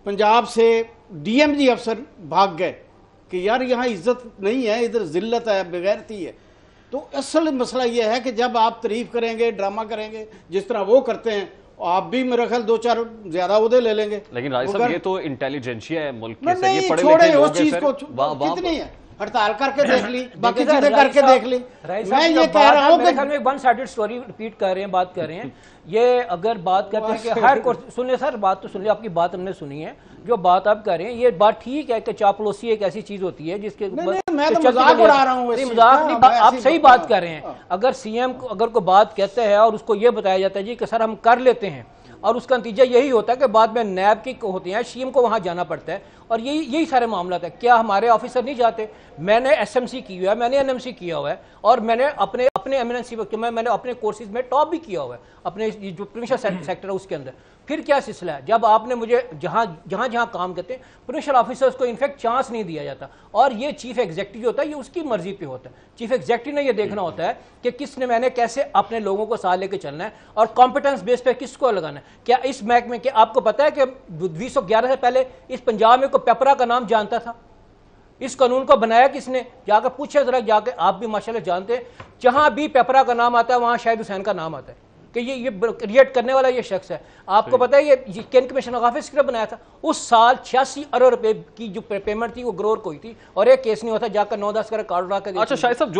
पंजाब से DMG अफसर भाग गए कि यार यहाँ इज्जत नहीं है, इधर जिल्लत है, बेगैरती है। तो असल मसला ये है कि जब आप तारीफ करेंगे, ड्रामा करेंगे, जिस तरह वो करते हैं, आप भी मेरा ख्याल 2-4 ज्यादा उहदे ले लेंगे। लेकिन राय साहब ये तो इंटेलिजेंशिया है मुल्क के, नहीं छोड़े उस चीज को, कितनी है हड़ताल करके देख ली, बाकी चीजें करके देख ली। मैं ये कह रहा हूँ कि वन साइडेड स्टोरी रिपीट कर रहे हैं, बात कर रहे हैं। ये अगर बात करते हैं कि हर कोर्स, सुन ले सर, बात तो सुन ले, आपकी बात हमने सुनी है, जो बात आप कर रहे हैं ये बात ठीक है कि चापलूसी एक ऐसी चीज होती है जिसके मैं तो मजाक उड़ा रहा हूँ। मजाक नहीं, आप सही बात कर रहे हैं। अगर CM को अगर कोई बात कहते हैं और उसको ये बताया जाता है जी कि सर हम कर लेते हैं, और उसका नतीजा यही होता है कि बाद में नैब की होते हैं, CM को वहाँ जाना पड़ता है, और यही सारे मामला था। क्या हमारे ऑफिसर नहीं जाते? मैंने SMC की हुआ है, मैंने NMC किया हुआ है, और मैंने अपने एमिनेंसी वक्त में मैंने अपने कोर्सेज में टॉप भी किया हुआ है, अपने जो प्रोविंशियल सेक्टर है उसके अंदर। फिर क्या सिलसिला है? जब आपने मुझे जहाँ काम करते हैं प्रोविंशियल ऑफिसर्स को इनफैक्ट चांस नहीं दिया जाता, और ये चीफ एग्जीक्यूटिव होता है, ये उसकी मर्जी पे होता है। चीफ एग्जीक्यूटिव ने ये देखना होता है कि किसने मैंने कैसे अपने लोगों को साथ लेके चलना है, और कॉम्पिटेंस बेस पे किसको लगाना है। क्या इस महकमे के आपको पता है कि 2011 से पहले इस पंजाब में कोई पेपरा का नाम जानता था? इस कानून को बनाया किसने? जाकर पूछे जरा, जाके आप भी माशाल्लाह जानते हैं, जहां भी पेपरा का नाम आता है वहां शाहिद हुसैन का नाम आता है। कि ये क्रिएट करने वाला ये शख्स है। आपको पता है ये केन कमीशन ऑफ ऑफिस क्लब बनाया था, उस साल 86 अरब रुपए की जो पेमेंट थी वो ग्रोर को ही थी और एक केस नहीं हुआ था, जाकर 9-10 का कार्ड उड़ा कर। अच्छा शायद साहब,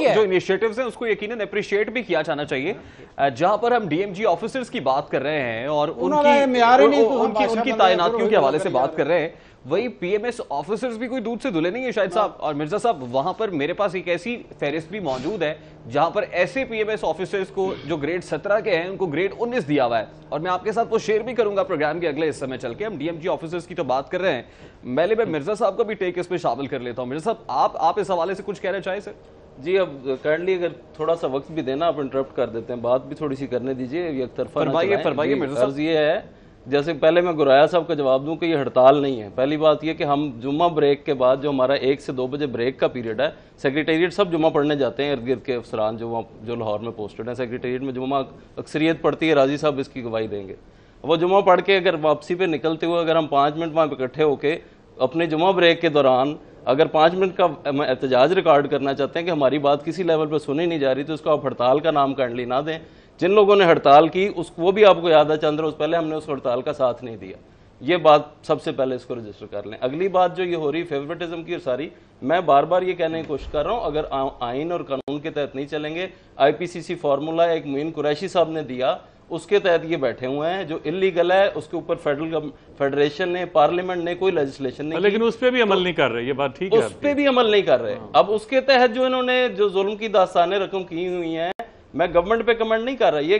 जो इनिशिएटिव्स हैं उसको यकीनन अप्रिशिएट भी किया जाना चाहिए। जहां पर हम डीएमजी ऑफिसर्स की बात कर रहे हैं और उनकी तैनातियों के हवाले से बात कर रहे हैं, वही पीएमएस ऑफिसर्स भी कोई दूध से धुले नहीं है शायद साहब। और मिर्जा साहब, वहां पर मेरे पास एक ऐसी फहरिस्त भी मौजूद है जहां पर ऐसे पीएमएस ऑफिसर्स को जो ग्रेड 17 के हैं उनको ग्रेड 19 दिया हुआ है, और मैं आपके साथ वो शेयर भी करूंगा प्रोग्राम के अगले हिस्से में चल के। हम डीएमजी ऑफिसर्स की तो बात कर रहे हैं, मैं मिर्जा साहब का भी टेक इस पे शामिल कर लेता हूं। मिर्जा साहब, आप इस हवाले से कुछ कहना चाहें सर? जी, अब काइंडली अगर थोड़ा सा वक्त भी देना, आप इंटरप्ट कर देते हैं, बात भी थोड़ी सी करने दीजिए, एक तरफा फरमाइए मिर्जा साहब। ये है, जैसे पहले मैं गुराया साहब का जवाब दूं कि ये हड़ताल नहीं है। पहली बात ये कि हम जुम्मा ब्रेक के बाद जो हमारा 1 से 2 बजे ब्रेक का पीरियड है, सेक्रेटेरिएट सब जुम्मा पढ़ने जाते हैं, इर्द गिर्द के अफसरान जो लाहौर में पोस्टेड हैं, सेक्रेटेरिएट में जुम्मा अक्सरियत पढ़ती है, राजी साहब इसकी गवाही देंगे। वो जुम्मा पढ़ के अगर वापसी पे निकलते हुए अगर हम 5 मिनट वहाँ पे इकट्ठे होके अपने जुम्मा ब्रेक के दौरान अगर 5 मिनट का एहतजाज रिकॉर्ड करना चाहते हैं कि हमारी बात किसी लेवल पर सुनी नहीं जा रही, तो उसको आप हड़ताल का नाम काइंडली ना दें। जिन लोगों ने हड़ताल की वो भी आपको याद है, चंद रोज पहले हमने उस हड़ताल का साथ नहीं दिया। ये बात सबसे पहले इसको रजिस्टर कर लें। अगली बात जो ये हो रही फेवरेटिज्म की, सारी मैं बार बार ये कहने की कोशिश कर रहा हूँ, अगर आइन और कानून के तहत नहीं चलेंगे, IPCC फार्मूला एक मोइन कुरैशी साहब ने दिया, उसके तहत ये बैठे हुए हैं। जो इलीगल है उसके ऊपर फेडरेशन ने, पार्लियामेंट ने कोई लेजिस्लेशन नहीं, लेकिन उस पर भी अमल नहीं कर रहे। ये बात ठीक है, उस पर भी अमल नहीं कर रहे। अब उसके तहत जो इन्होंने जो जुल्म की दास्तानें रकम की हुई हैं, मैं गवर्नमेंट पे कमेंट नहीं कर रहा, ये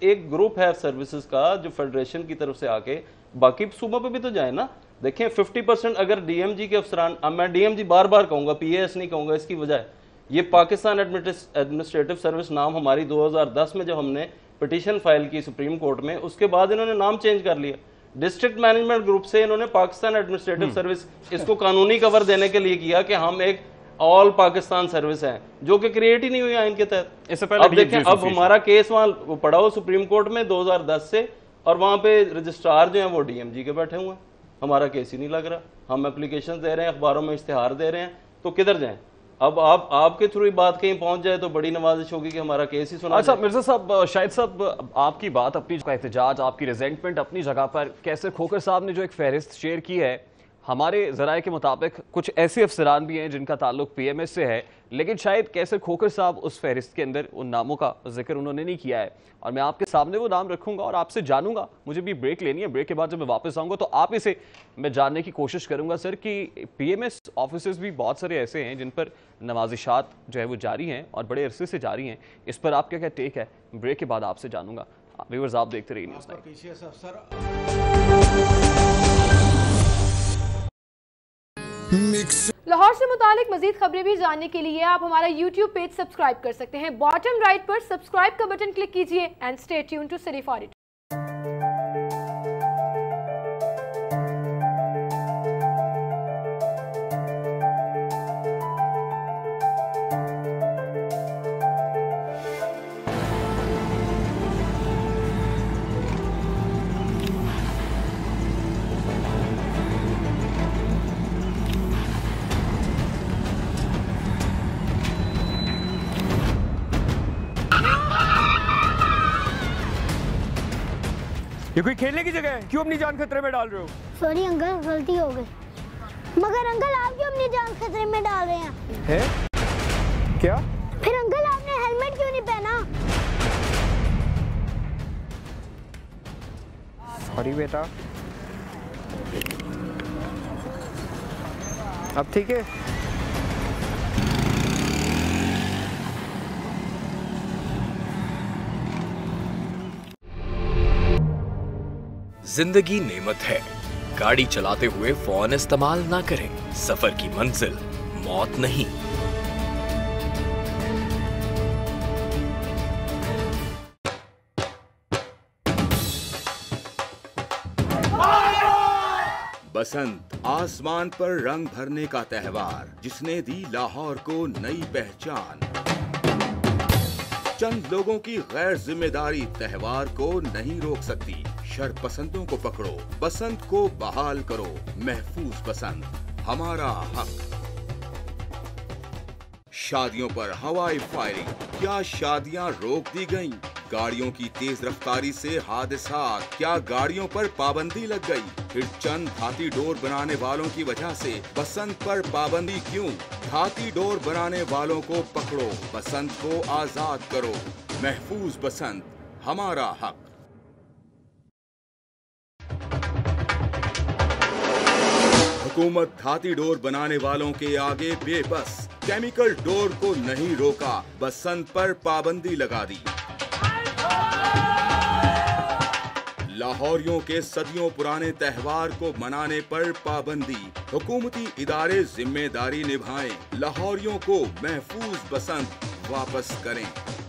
एक ग्रुप है सर्विसेज का जो फेडरेशन की तरफ से आके बाकी सूबों पे भी तो जाए ना। देखें 50% अगर डीएमजी के अफसरान, अब मैं डीएमजी बार बार कहूंगा, PAS नहीं कहूंगा, इसकी वजह ये पाकिस्तान एडमिनिस्ट्रेटिव सर्विस नाम हमारी 2010 में जब हमने पिटीशन फाइल की सुप्रीम कोर्ट में, उसके बाद इन्होंने नाम चेंज कर लिया। डिस्ट्रिक्ट मैनेजमेंट ग्रुप से इन्होंने पाकिस्तान एडमिनिस्ट्रेटिव सर्विस इसको कानूनी कवर देने के लिए किया कि हम एक ऑल पाकिस्तान सर्विस है, जो कि क्रिएट ही नहीं हुई आइन के तहत। इससे पहले अब देखें, अब हमारा केस वहां पड़ा हो सुप्रीम कोर्ट में 2010 से, और वहां पे रजिस्ट्रार जो हैं वो डीएमजी के बैठे हुए हैं, हमारा केस ही नहीं लग रहा। हम एप्लीकेशन दे रहे हैं, अखबारों में इश्तिहार दे रहे हैं, तो किधर जाएं? अब आपके थ्रू बात कहीं पहुंच जाए तो बड़ी नवाजिश होगी कि हमारा केस ही सुना। अच्छा मिर्जा साहब, शाहिद साहब, आपकी बात अपनी का एहतजाज, आपकी रिजेंटमेंट अपनी जगह पर, कैसे खोखर साहब ने जो एक फहरिस्त शेयर की है, हमारे ज़राए के मुताबिक कुछ ऐसे अफसरान भी हैं जिनका ताल्लुक PMS से है, लेकिन शायद कैसे खोखर साहब उस फहरिस्त के अंदर उन नामों का जिक्र उन्होंने नहीं किया है, और मैं आपके सामने वो नाम रखूंगा और आपसे जानूंगा। मुझे भी ब्रेक लेनी है, ब्रेक के बाद जब मैं वापस आऊंगा तो आप इसे मैं जानने की कोशिश करूंगा सर कि PMS ऑफिसर्स भी बहुत सारे ऐसे हैं जिन पर नवाजिशात जो है वो जारी हैं और बड़े अरसे से जारी हैं। इस पर आपका क्या टेक है, ब्रेक के बाद आपसे जानूंगा। व्यूअर्स, आप देखते रहिए न्यूज़ 9। लाहौर से मुतालिक मजीद खबरें भी जानने के लिए आप हमारा YouTube पेज सब्सक्राइब कर सकते हैं। बॉटम राइट पर सब्सक्राइब का बटन क्लिक कीजिए and stay tuned to city for it. ये कोई खेलने की जगह है, क्यों अपनी जान खतरे में डाल रहे हो? सॉरी अंकल, गलती हो गई। मगर अंकल आप क्यों अपनी जान खतरे में डाल रहे हैं? है? क्या? फिर अंकल आपने हेलमेट क्यों नहीं पहना? सॉरी बेटा। अब ठीक है? जिंदगी नेमत है, गाड़ी चलाते हुए फोन इस्तेमाल ना करें। सफर की मंजिल मौत नहीं। बसंत आसमान पर रंग भरने का त्योहार, जिसने दी लाहौर को नई पहचान। चंद लोगों की गैर जिम्मेदारी त्योहार को नहीं रोक सकती। शरपसंदों को पकड़ो, बसंत को बहाल करो। महफूज बसंत, हमारा हक। शादियों पर हवाई फायरिंग, क्या शादियां रोक दी गईं? गाड़ियों की तेज रफ्तारी से हादसात, क्या गाड़ियों पर पाबंदी लग गई? फिर चंद धाती डोर बनाने वालों की वजह से बसंत पर पाबंदी क्यों? धाती डोर बनाने वालों को पकड़ो, बसंत को आजाद करो। महफूज बसंत, हमारा हक। हुकूमत धाती डोर बनाने वालों के आगे बेबस, केमिकल डोर को नहीं रोका, बसंत पर पाबंदी लगा दी। लाहौरियों के सदियों पुराने त्योहार को मनाने पर पाबंदी, हुकूमती इदारे जिम्मेदारी निभाएं, लाहौरियों को महफूज बसंत वापस करें।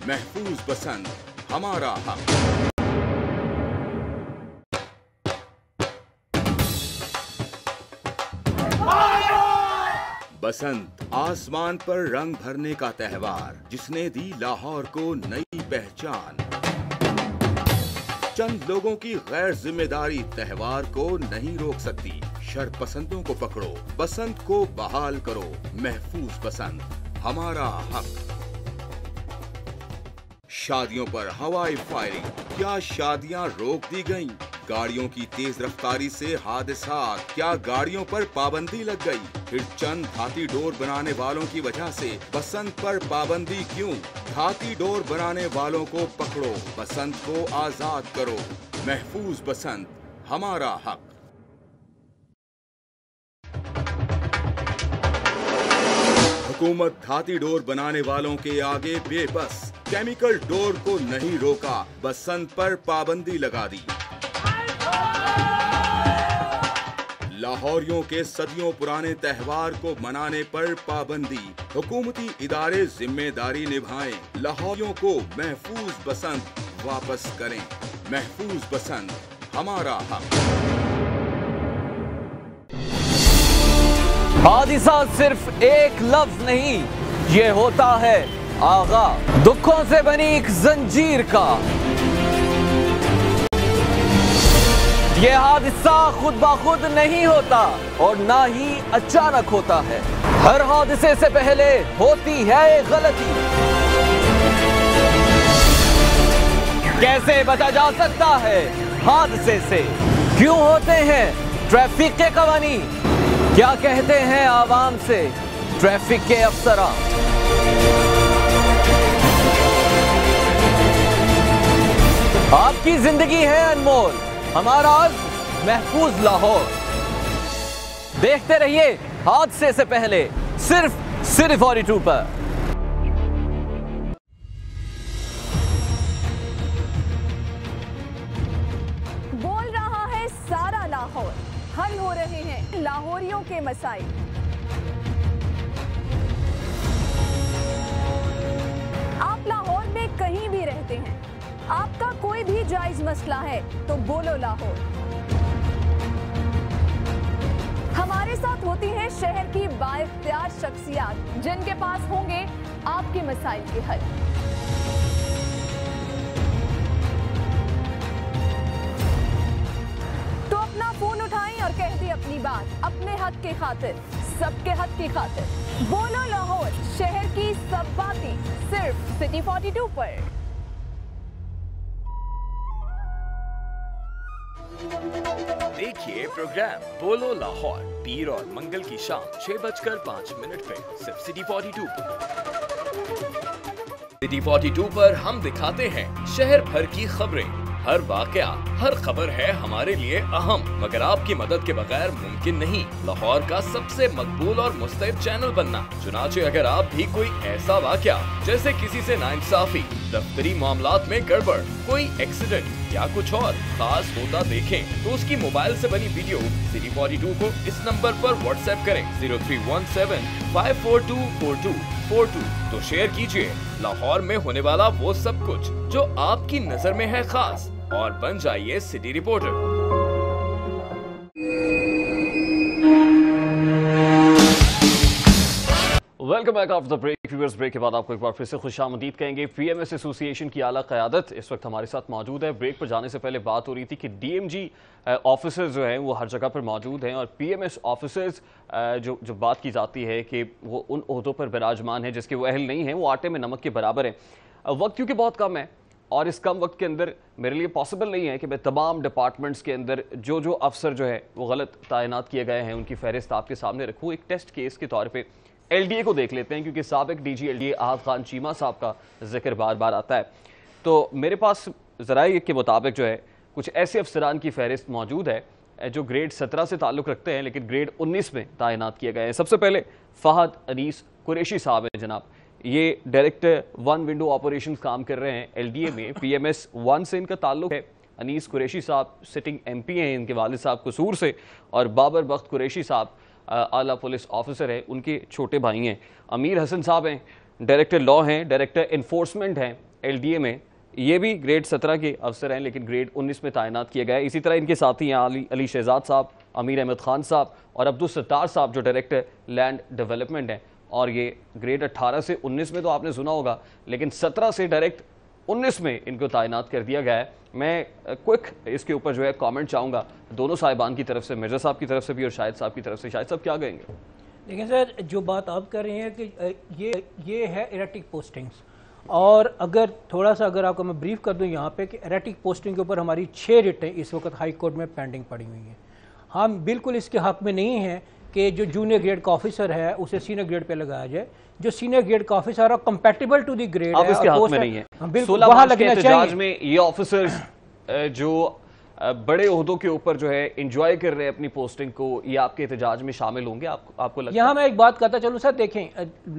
महफूज बसंत, हमारा हक। बसंत, आसमान पर रंग भरने का त्योहार, जिसने दी लाहौर को नई पहचान। चंद लोगों की गैर जिम्मेदारी त्योहार को नहीं रोक सकती। शरपसंदों को पकड़ो, बसंत को बहाल करो। महफूज बसंत, हमारा हक। शादियों पर हवाई फायरिंग, क्या शादियां रोक दी गईं? गाड़ियों की तेज रफ्तारी से हादसात, क्या गाड़ियों पर पाबंदी लग गई? फिर चंद धाती डोर बनाने वालों की वजह से बसंत पर पाबंदी क्यों? धाती डोर बनाने वालों को पकड़ो, बसंत को आजाद करो। महफूज बसंत, हमारा हक। हुकूमत धाती डोर बनाने वालों के आगे बेबस, केमिकल डोर को नहीं रोका, बसंत पर पाबंदी लगा दी। लाहौरियों के सदियों पुराने त्योहार को मनाने पर पाबंदी, हुकूमती इदारे जिम्मेदारी निभाएं, लाहौरियों को महफूज बसंत वापस करें। महफूज बसंत, हमारा हक। हादिसा सिर्फ एक लफ्ज नहीं, ये होता है आगा दुखों से बनी एक जंजीर का। ये हादसा खुद ब खुद नहीं होता और ना ही अचानक होता है। हर हादसे से पहले होती है गलती। कैसे बचा जा सकता है हादसे से? क्यों होते हैं ट्रैफिक के कवानीन? क्या कहते हैं आवाम से ट्रैफिक के अफसरान? आपकी जिंदगी है अनमोल, हमारा महफूज लाहौर। देखते रहिए हादसे से पहले सिर्फ सिटी 42 पर। बोल रहा है सारा लाहौर, हल हो रहे हैं लाहौरियों के मसाइल। आप लाहौर में कहीं भी रहते हैं, आपका कोई भी जायज मसला है तो बोलो लाहौर। हमारे साथ होती हैं शहर की बाइख्तियार शख्सियात, जिनके पास होंगे आपके मसाइल के हल। तो अपना फोन उठाएं और कह दें अपनी बात, अपने हक की खातिर, सबके हक की खातिर। बोलो लाहौर, शहर की सब बातें सिर्फ सिटी 42 पर। देखिए प्रोग्राम बोलो लाहौर पीर और मंगल की शाम 6:05 पे सिर्फ सिटी 42 पर। सिटी 42 पर हम दिखाते हैं शहर भर की खबरें। हर वाकया, हर खबर है हमारे लिए अहम, मगर आपकी मदद के बगैर मुमकिन नहीं लाहौर का सबसे मकबूल और मुस्तैद चैनल बनना। चुनाचे अगर आप भी कोई ऐसा वाकया जैसे किसी से नाइंसाफी, दफ्तरी मामलात में गड़बड़, कोई एक्सीडेंट या कुछ और खास होता देखें तो उसकी मोबाइल से बनी वीडियो सिटी 42 को इस नंबर पर व्हाट्सएप करें 0317-542-4242। तो शेयर कीजिए लाहौर में होने वाला वो सब कुछ जो आपकी नजर में है खास, और बन जाइए city reporter. Welcome back after the break. Viewers, break के बाद आपको एक बार फिर से खुशामदीद कहेंगे। पीएमएस एसोसिएशन की आला क़यादत इस वक्त हमारे साथ मौजूद है। ब्रेक पर जाने से पहले बात हो रही थी कि डीएमजी ऑफिसर्स जो हैं वो हर जगह पर मौजूद हैं और पीएमएस ऑफिसर्स जो बात की जाती है कि वो उन ओहदों पर विराजमान है जिसके वो अहल नहीं हैं, वो आटे में नमक के बराबर है। वक्त क्योंकि बहुत कम है और इस कम वक्त के अंदर मेरे लिए पॉसिबल नहीं है कि मैं तमाम डिपार्टमेंट्स के अंदर जो अफसर जो है वो गलत तैनात किए गए हैं उनकी फहरिस्त आपके सामने रखूँ। एक टेस्ट केस के तौर पर एलडीए को देख लेते हैं, क्योंकि साबिक डीजी एलडीए आहद खान चीमा साहब का जिक्र बार बार आता है। तो मेरे पास ज़राए के मुताबिक जो है कुछ ऐसे अफसरान की फहरिस्त मौजूद है जो ग्रेड 17 से ताल्लुक़ रखते हैं लेकिन ग्रेड 19 में तैनात किए गए हैं। सबसे पहले फ़हद अनीस कुरैशी साहब हैं जनाब, ये डायरेक्टर 1 विंडो ऑपरेशन काम कर रहे हैं एलडीए में। पीएमएस 1 से इनका ताल्लुक़ है। अनीस कुरैशी साहब सिटिंग एमपी हैं, इनके वालिद साहब कसूर से, और बाबर बख्त कुरैशी साहब आला पुलिस ऑफिसर है, उनके छोटे भाई हैं। अमीर हसन साहब हैं, डायरेक्टर लॉ हैं, डायरेक्टर इन्फोर्समेंट हैं एलडीए में, ये भी ग्रेड 17 के अफसर हैं लेकिन ग्रेड 19 में तैनात किए गए। इसी तरह इनके साथी हैं अली शहजाद साहब, अमीर अहमद खान साहब और अब्दुल सत्तार साहब जो डायरेक्टर लैंड डेवलपमेंट हैं, और ये ग्रेड 18 से 19 में तो आपने सुना होगा, लेकिन 17 से डायरेक्ट 19 में इनको तैनात कर दिया गया है। मैं क्विक इसके ऊपर जो है कमेंट चाहूँगा दोनों साहिबान की तरफ से, मिर्जा साहब की तरफ से भी और शाहिद साहब की तरफ से। शाहिद साहब क्या कहेंगे? देखिए सर, जो बात आप कर रहे हैं कि ये है एरेटिक पोस्टिंग्स, और अगर थोड़ा सा अगर आपको मैं ब्रीफ कर दूं यहाँ पे कि एरेटिक पोस्टिंग के ऊपर हमारी 6 रिटें इस वक्त हाई कोर्ट में पेंडिंग पड़ी हुई हैं। हम बिल्कुल इसके हक में नहीं हैं कि जो जूनियर ग्रेड का ऑफिसर है उसे सीनियर ग्रेड पे लगाया जाए। जो सीनियर ग्रेड का ऑफिसर है कंपैटिबल टू द ग्रेड है, इसके हक में नहीं है। बिल्कुल वहां लगना चाहिए। में ये ऑफिसर्स जो बड़े ओहदों के ऊपर जो है एंजॉय कर रहे हैं अपनी पोस्टिंग को, ये आपके एहतजाज में शामिल होंगे? आपको लगता है? यहाँ मैं एक बात कहता चलूँ सर, देखें,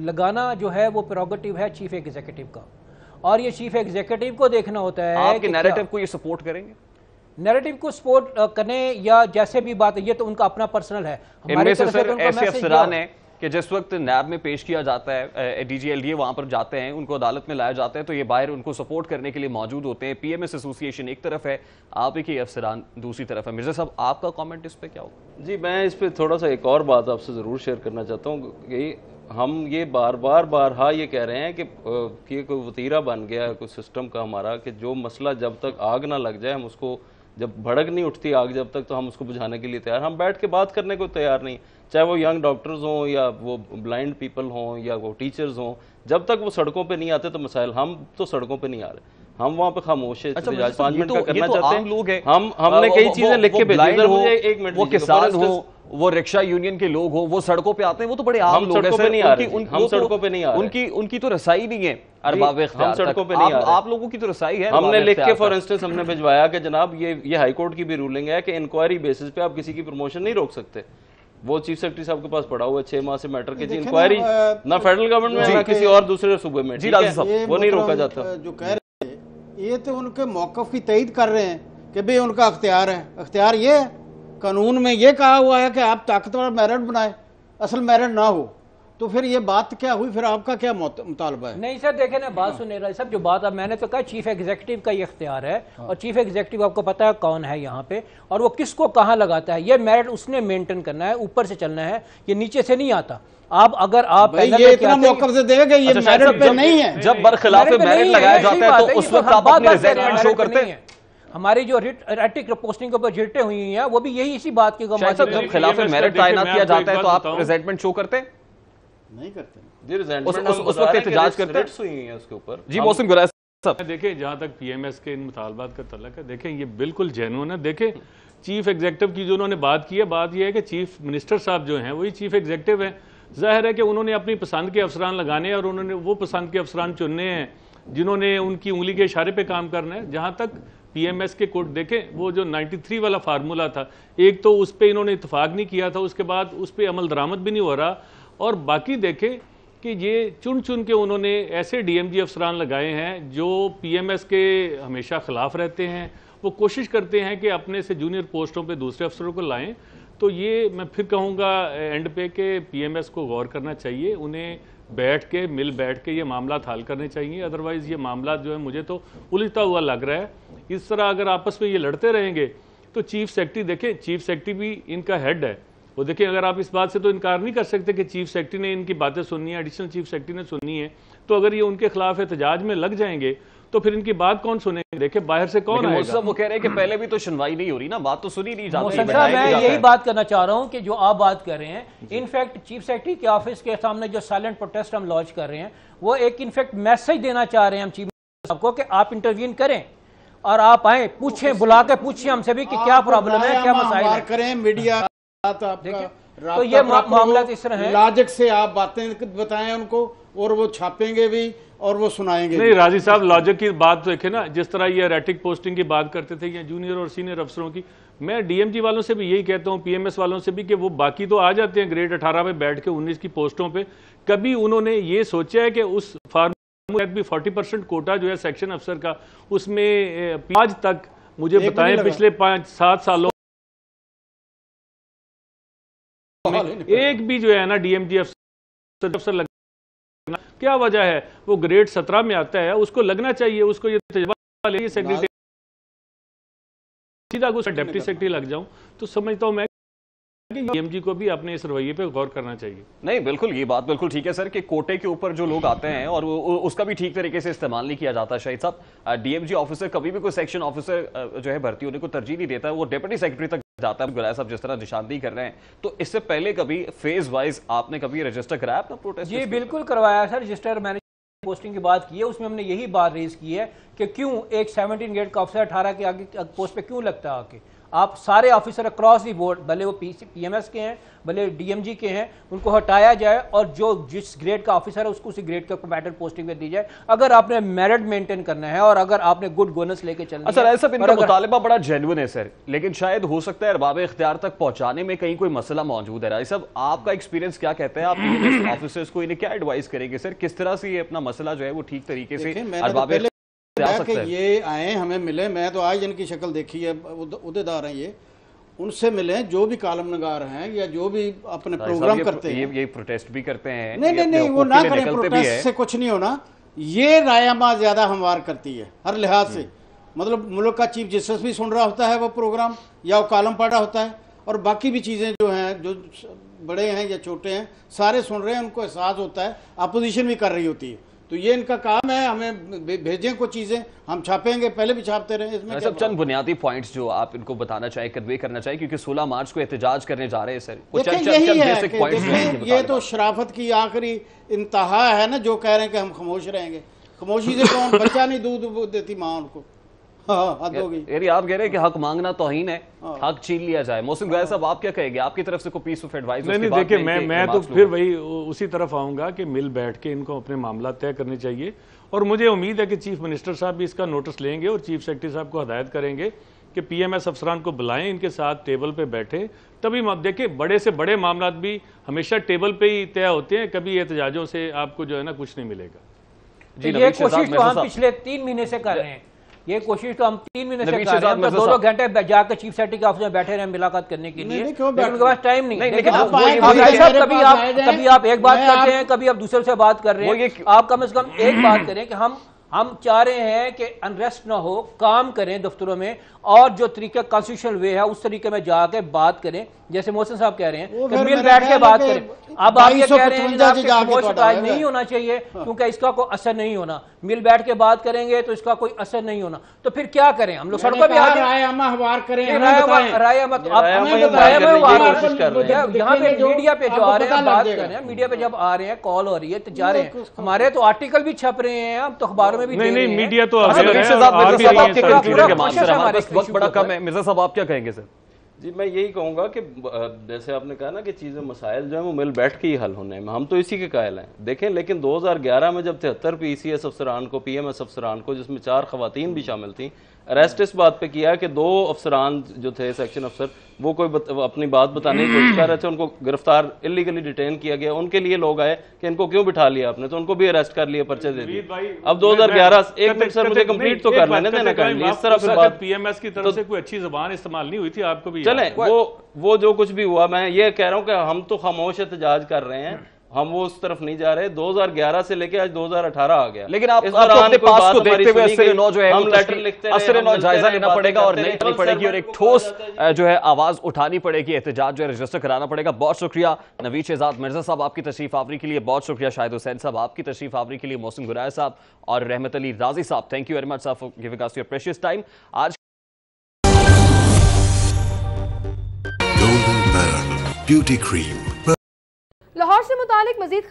लगाना जो है वो प्रेरोगेटिव है चीफ एग्जीक्यूटिव का, और ये चीफ एग्जीक्यूटिव को देखना होता है। आपके नैरेटिव को ये सपोर्ट करेंगे? नैरेटिव को सपोर्ट करने या जैसे भी बात है, ये तो उनका अपना पर्सनल है। इनमें से सर ऐसे अफसरान हैं कि जिस वक्त नैब में पेश किया जाता है, डीजीएलडीए वहां पर जाते हैं, उनको अदालत में लाया जाता है, तो ये बाहर उनको सपोर्ट करने के लिए मौजूद होते हैं। पीएमएस एसोसिएशन एक तरफ है, आप ही के अफसरान दूसरी तरफ है। मिर्जा साहब, आपका कमेंट इस पे क्या होगा? जी, मैं इस पे थोड़ा सा एक और बात आपसे ज़रूर शेयर करना चाहता हूँ कि हम ये बार ये कह रहे हैं कि ये कोई वतीरा बन गया है कोई सिस्टम का हमारा, कि जो मसला जब तक आग ना लग जाए, हम उसको, जब भड़क नहीं उठती आग जब तक, तो हम उसको बुझाने के लिए तैयार, हम बैठ के बात करने को तैयार नहीं। चाहे वो यंग डॉक्टर्स हों या वो ब्लाइंड पीपल हों या वो टीचर्स हों, जब तक वो सड़कों पे नहीं आते तो मसाइल, हम तो सड़कों पे नहीं आ रहे, हम वहाँ पे खामोश है। 5 मिनट का करना चाहते हैं लोग हैं, हमने कई चीजें लिख के भेजी। एक मिनट, वो किसान हो, वो रिक्शा यूनियन के लोग हो, वो सड़कों पे आते हैं, वो तो बड़े आम लोग हैं। हम सड़कों पे नहीं आ रहे, उनकी तो रसाई नहीं है अरबाब इख्तियार, हम सड़कों पे नहीं आ रहे। आप लोगों की तो रसाई है। हमने लिख के फॉर इंस्टेंस हमने भिजवाया कि जनाब ये हाई कोर्ट की भी रूलिंग है कि इंक्वायरी बेसिस पे आप किसी की प्रमोशन नहीं रोक सकते। वो चीफ सेक्रेटरी साहब के पास पड़ा हुआ 6 माह से मैटर की इंक्वायरी, ना फेडरल गवर्नमेंट में ना किसी और दूसरे सूबे में, वो नहीं रोका जाता। जो कह रहे हैं ये तो उनके मौकफ की तईद कर रहे हैं कि भाई उनका अख्तियार है। अख्तियार ये है, कानून में ये कहा हुआ है कि आप ताकतवर मेरिट बनाए, असल मेरिट ना हो, तो फिर ये बात क्या हुई? फिर आपका क्या मुतालबा है? नहीं सर, देखें ना, बात सुने रहा सब जो बात है, मैंने तो कहा चीफ एग्जीक्यूटिव का ये इख्तियार है, और चीफ एग्जीक्यूटिव आपको पता है कौन है यहाँ पे, और वो किसको कहाँ लगाता है। ये मेरिट उसने मेंटेन करना है, ऊपर से चलना है, ये नीचे से नहीं आता। आप अगर आप ये इतना मौकफ से देगा, ये मेरिट पे नहीं है। जब बरखिलाफ मेरिट लगाया जाता है तो उस वक्त आप अपनी रिजाइनमेंट शो करते हैं। हमारी जो एरेटिक पोस्टिंग के ऊपर रिटें हुई हैं वो भी यही इसी बात की जब खिलाफ मेरिट तैनात किया जाता है तो आप रिजाइनमेंट शो करते हैं? नहीं करते, उस वक्त एहतजाज करते हैं उसके ऊपर। जी मौसम गुरैश साहब, देखें, जहां तक पीएमएस के इन मुतालबात का तल्लुक है, देखें ये बिल्कुल जेन्युइन है। देखें, चीफ एग्जीक्यूटिव की जो उन्होंने बात की है, बात यह है कि चीफ मिनिस्टर साहब जो हैं वही चीफ एग्जीक्यूटिव हैं। जाहिर है कि उन्होंने अपनी पसंद के अफसरान लगाने और उन्होंने वो पसंद के अफसरान चुनने हैं जिन्होंने उनकी उंगली के इशारे पे काम करना है। जहां तक पीएमएस के कोड देखें, वो जो 93 वाला फार्मूला था, एक तो उस पर इन्होंने इतफाक नहीं किया था, उसके बाद उस पर अमल दरामद भी नहीं हो रहा, और बाकी देखें कि ये चुन चुन के उन्होंने ऐसे डीएमजी अफसरान लगाए हैं जो पीएमएस के हमेशा खिलाफ रहते हैं। वो कोशिश करते हैं कि अपने से जूनियर पोस्टों पे दूसरे अफसरों को लाएं। तो ये मैं फिर कहूँगा एंड पे कि पीएमएस को गौर करना चाहिए, उन्हें बैठ के बैठ के ये मामला हल करने चाहिए। अदरवाइज़ ये मामला जो है मुझे तो उलझता हुआ लग रहा है। इस तरह अगर आपस में ये लड़ते रहेंगे तो चीफ सेक्रेटरी, देखें चीफ सेक्रेटरी भी इनका हेड है, वो देखिए, अगर आप इस बात से तो इनकार नहीं कर सकते कि चीफ सेक्रेटरी ने इनकी बातें सुननी है, एडिशनल चीफ सेक्रेटरी ने सुननी है, तो अगर ये उनके खिलाफ एहतजाज में लग जाएंगे तो फिर इनकी बात कौन सुनेंगे? देखिए बाहर से कौन आएगा? वो कह रहे हैं कि पहले भी तो सुनवाई नहीं हो रही ना, बात तो सुनी नहीं जाती। मैं यही बात करना चाह रहा हूं कि जो आप बात कर रहे हैं, इनफैक्ट चीफ सेक्रेटरी के ऑफिस के सामने जो साइलेंट प्रोटेस्ट हम लॉन्च कर रहे हैं, वो एक इनफैक्ट मैसेज देना चाह रहे हैं हम चीफ मिनिस्टर साहब को कि आप इंटरवीन करें और आप आए, पूछें, बुला के पूछें हमसे भी कि क्या प्रॉब्लम है, क्या मसाइल करें। मीडिया तो ये मामला इस तरह है, लॉजिक से आप बातें बताएं उनको और वो छापेंगे भी और वो सुनाएंगे। नहीं राजी साहब, लॉजिक की बात तो देखें ना, जिस तरह ये रैटिक पोस्टिंग की बात करते थे या जूनियर और सीनियर अफसरों की, मैं डीएमजी वालों से भी यही कहता हूं, पीएमएस वालों से भी, कि वो बाकी तो आ जाते हैं ग्रेड 18 में बैठ के 19 की पोस्टों पे, कभी उन्होंने ये सोचा है कि उस फार्मूला भी 40% कोटा जो है सेक्शन अफसर का, उसमें आज तक मुझे बताएं पिछले 5-7 सालों एक भी जो है ना डीएमजी अफसर लगना, क्या वजह है? वो ग्रेड 17 में आता है, उसको लगना चाहिए, उसको ये तजुर्बा ले, सेक्रेटरी सीधा कुछ डिप्टी सेक्रेटरी लग जाऊं तो समझता हूं मैं कि डीएमजी को भी अपने इस रवैये पे गौर करना चाहिए। नहीं बिल्कुल, ये बात बिल्कुल ठीक है सर कि कोटे के ऊपर जो लोग आते हैं और उसका भी ठीक तरीके से इस्तेमाल नहीं किया जाता। शाहिद साहब, डीएमजी ऑफिसर कभी भी कोई सेक्शन ऑफिसर जो है भर्ती होने को तरजीह नहीं देता है, वो डिप्टी सेक्रेटरी तक जाता है। गुलाय साहब जिस तरह निशानदेही कर रहे हैं, तो इससे पहले कभी फेज वाइज आपने कभी रजिस्टर कराया अपना प्रोटेस्ट? जी बिल्कुल करवाया सर, रजिस्टर मैंने पोस्टिंग की बात की है, उसमें हमने यही बात रेज की है कि क्यों एक 17 ग्रेड का ऑफिसर 18 के आगे पोस्ट पे क्यों लगता है आके? आप सारे ऑफिसर अक्रॉस दी बोर्ड, भले वो पीएमएस के हैं, भले डीएमजी के हैं, उनको हटाया जाए और जो जिस ग्रेड का ऑफिसर है उसको उसी ग्रेड का मैटर पोस्टिंग में दी जाए, अगर आपने मेरिट मेंटेन करना है और अगर आपने गुड गवर्नेंस लेके चलना है। सर ऐसा इनका मुतालिबा बड़ा जेन्युइन है सर, लेकिन शायद हो सकता है अरबाब इख्तियार तक पहुंचाने में कहीं कोई मसला मौजूद है। सब आपका एक्सपीरियंस क्या कहता है? आप ऑफिसर्स को इन्हें क्या एडवाइस करेंगे सर, किस तरह से ये अपना मसला जो है वो ठीक तरीके से अरबाब ये आए हमें मिले, मैं तो आज इनकी शक्ल देखी है, उहदेदार हैं ये, उनसे मिले जो भी कॉलम नगार हैं या जो भी अपने प्रोग्राम करते हैं, ये प्रोटेस्ट भी करते हैं। नहीं वो ना करें, प्रोटेस्ट से कुछ नहीं होना, ये रायमा ज्यादा हमवार करती है हर लिहाज से। मतलब मुल्क का चीफ जस्टिस भी सुन रहा होता है वो प्रोग्राम, या वो कॉलम पढ़ रहा होता है, और बाकी भी चीजें जो हैं, जो बड़े हैं या छोटे हैं, सारे सुन रहे हैं, उनको एहसास होता है, अपोजिशन भी कर रही होती है। तो ये इनका काम है, हमें भेजें कुछ चीजें, हम छापेंगे, पहले भी छापते रहे। इसमें सब चंद बुनियादी पॉइंट्स जो आप इनको बताना चाहिए, कन्वे करना चाहिए, क्योंकि 16 मार्च को एहतजाज करने जा रहे हैं सर। यही है, ये तो शराफत की आखिरी इंतहा है ना, जो कह रहे हैं कि हम खामोश रहेंगे। खामोशी से कौन बच्चा नहीं दूध देती माँ उनको। यानी आप कह रहे हैं कि हक मांगना तौहीन है, हक छीन लिया जाए। मोहसिन गुलाय साहब आप क्या कहेंगे, आपकी तरफ से कोई पीस ऑफ एडवाइस? नहीं देखिए, मैं तो फिर वही उसी तरफ आऊंगा कि मिल बैठ के इनको अपने मामला तय करने चाहिए, और मुझे उम्मीद है कि चीफ मिनिस्टर साहब भी इसका नोटिस लेंगे और चीफ सेक्रेटरी साहब को हदायत करेंगे कि पीएमएस अफसरान को बुलाएं, इनके साथ टेबल पे बैठे, तभी देखिए बड़े से बड़े मामला भी हमेशा टेबल पे ही तय होते हैं, कभी एहतजाजों से आपको जो है ना कुछ नहीं मिलेगा। ये कोशिश तो हम पिछले 3 महीने से कर रहे हैं, ये कोशिश तो हम 3 महीने से कर रहे हैं, तो 2-2 घंटे जाकर चीफ सेक्रेटरी के ऑफिस में बैठे रहे मुलाकात करने के लिए, लेकिन उनके पास टाइम नहीं। कभी आप एक बात करते हैं, कभी आप दूसरे से बात कर रहे हैं। आप कम से कम एक बात करें कि हम चाह रहे हैं कि अनरेस्ट ना हो, काम करें दफ्तरों में, और जो तरीका कॉन्स्टिट्यूशनल वे है उस तरीके में जाके बात करें, जैसे मोहसिन साहब कह रहे हैं कि मिल बैठ के बात करें। अब आप ये कह रहे हैं कि नहीं होना चाहिए क्योंकि इसका कोई असर नहीं होना, मिल बैठ के बात करेंगे तो इसका कोई असर नहीं होना, तो फिर क्या करें? हम लोग सड़कों पे आके राय करें, यहाँ पे मीडिया पे जो आ रहे हैं बात कर रहे हैं, मीडिया पे जब आ रहे हैं, कॉल हो रही है तो जा रहे हैं, हमारे तो आर्टिकल भी छप रहे हैं, हम तो अखबारों में भी नहीं मीडिया तो वक्त बड़ा कम है। मिर्जा साहब आप क्या कहेंगे सर? जी मैं यही कहूँगा कि जैसे आपने कहा ना कि चीज़ें मसाइल जो है वो मिल बैठ के ही हल होने में, हम तो इसी के कायल हैं। देखें लेकिन 2011 में जब 73 पीसीएस अफसरान को, पीएमएस अफसरान को, जिसमें 4 खवातीन भी शामिल थी, अरेस्ट इस बात पे किया कि 2 अफसरान जो थे सेक्शन अफसर, वो कोई अपनी बात बताने की कोशिश कर रहे थे, उनको गिरफ्तार इलीगली डिटेन किया गया। उनके लिए लोग आए कि इनको क्यों बिठा लिया आपने, तो उनको भी अरेस्ट कर लिया, पर्चे दे दिए। अब 2011 एक मिनट सर मुझे कंप्लीट तो कर लेने देना, करेंगे इस तरह फिर बात। पीएमएस की तरफ से कोई अच्छी जुबान इस्तेमाल नहीं हुई थी, आपको भी चले वो जो कुछ भी हुआ, मैं ये कह रहा हूँ कि हम तो खामोश एहतजाज कर रहे हैं, हम वो उस तरफ नहीं जा रहे। 2011 से लेके आज 2018 आ गया। लेकिन आप अपने पास को देखते हुए असर नौ जो है असर नौ जायजा लेना पड़ेगा और नहीं करनी पड़ेगी और एक ठोस जो है आवाज उठानी पड़ेगी, एहतजाज जो है रजिस्टर कराना पड़ेगा। बहुत शुक्रिया नवीद शहजाद मिर्जा साहब आपकी तशरीफ आवरी के लिए, बहुत शुक्रिया शाहिद हुसैन साहब आपकी तशरीफ आवरी के लिए, मोहसिन गुराया साहब और रहमत अली राजी साहब, thank you very much for giving us your precious time. आज ब्यूटी क्रीम लाहौर से मुतालिक मजीद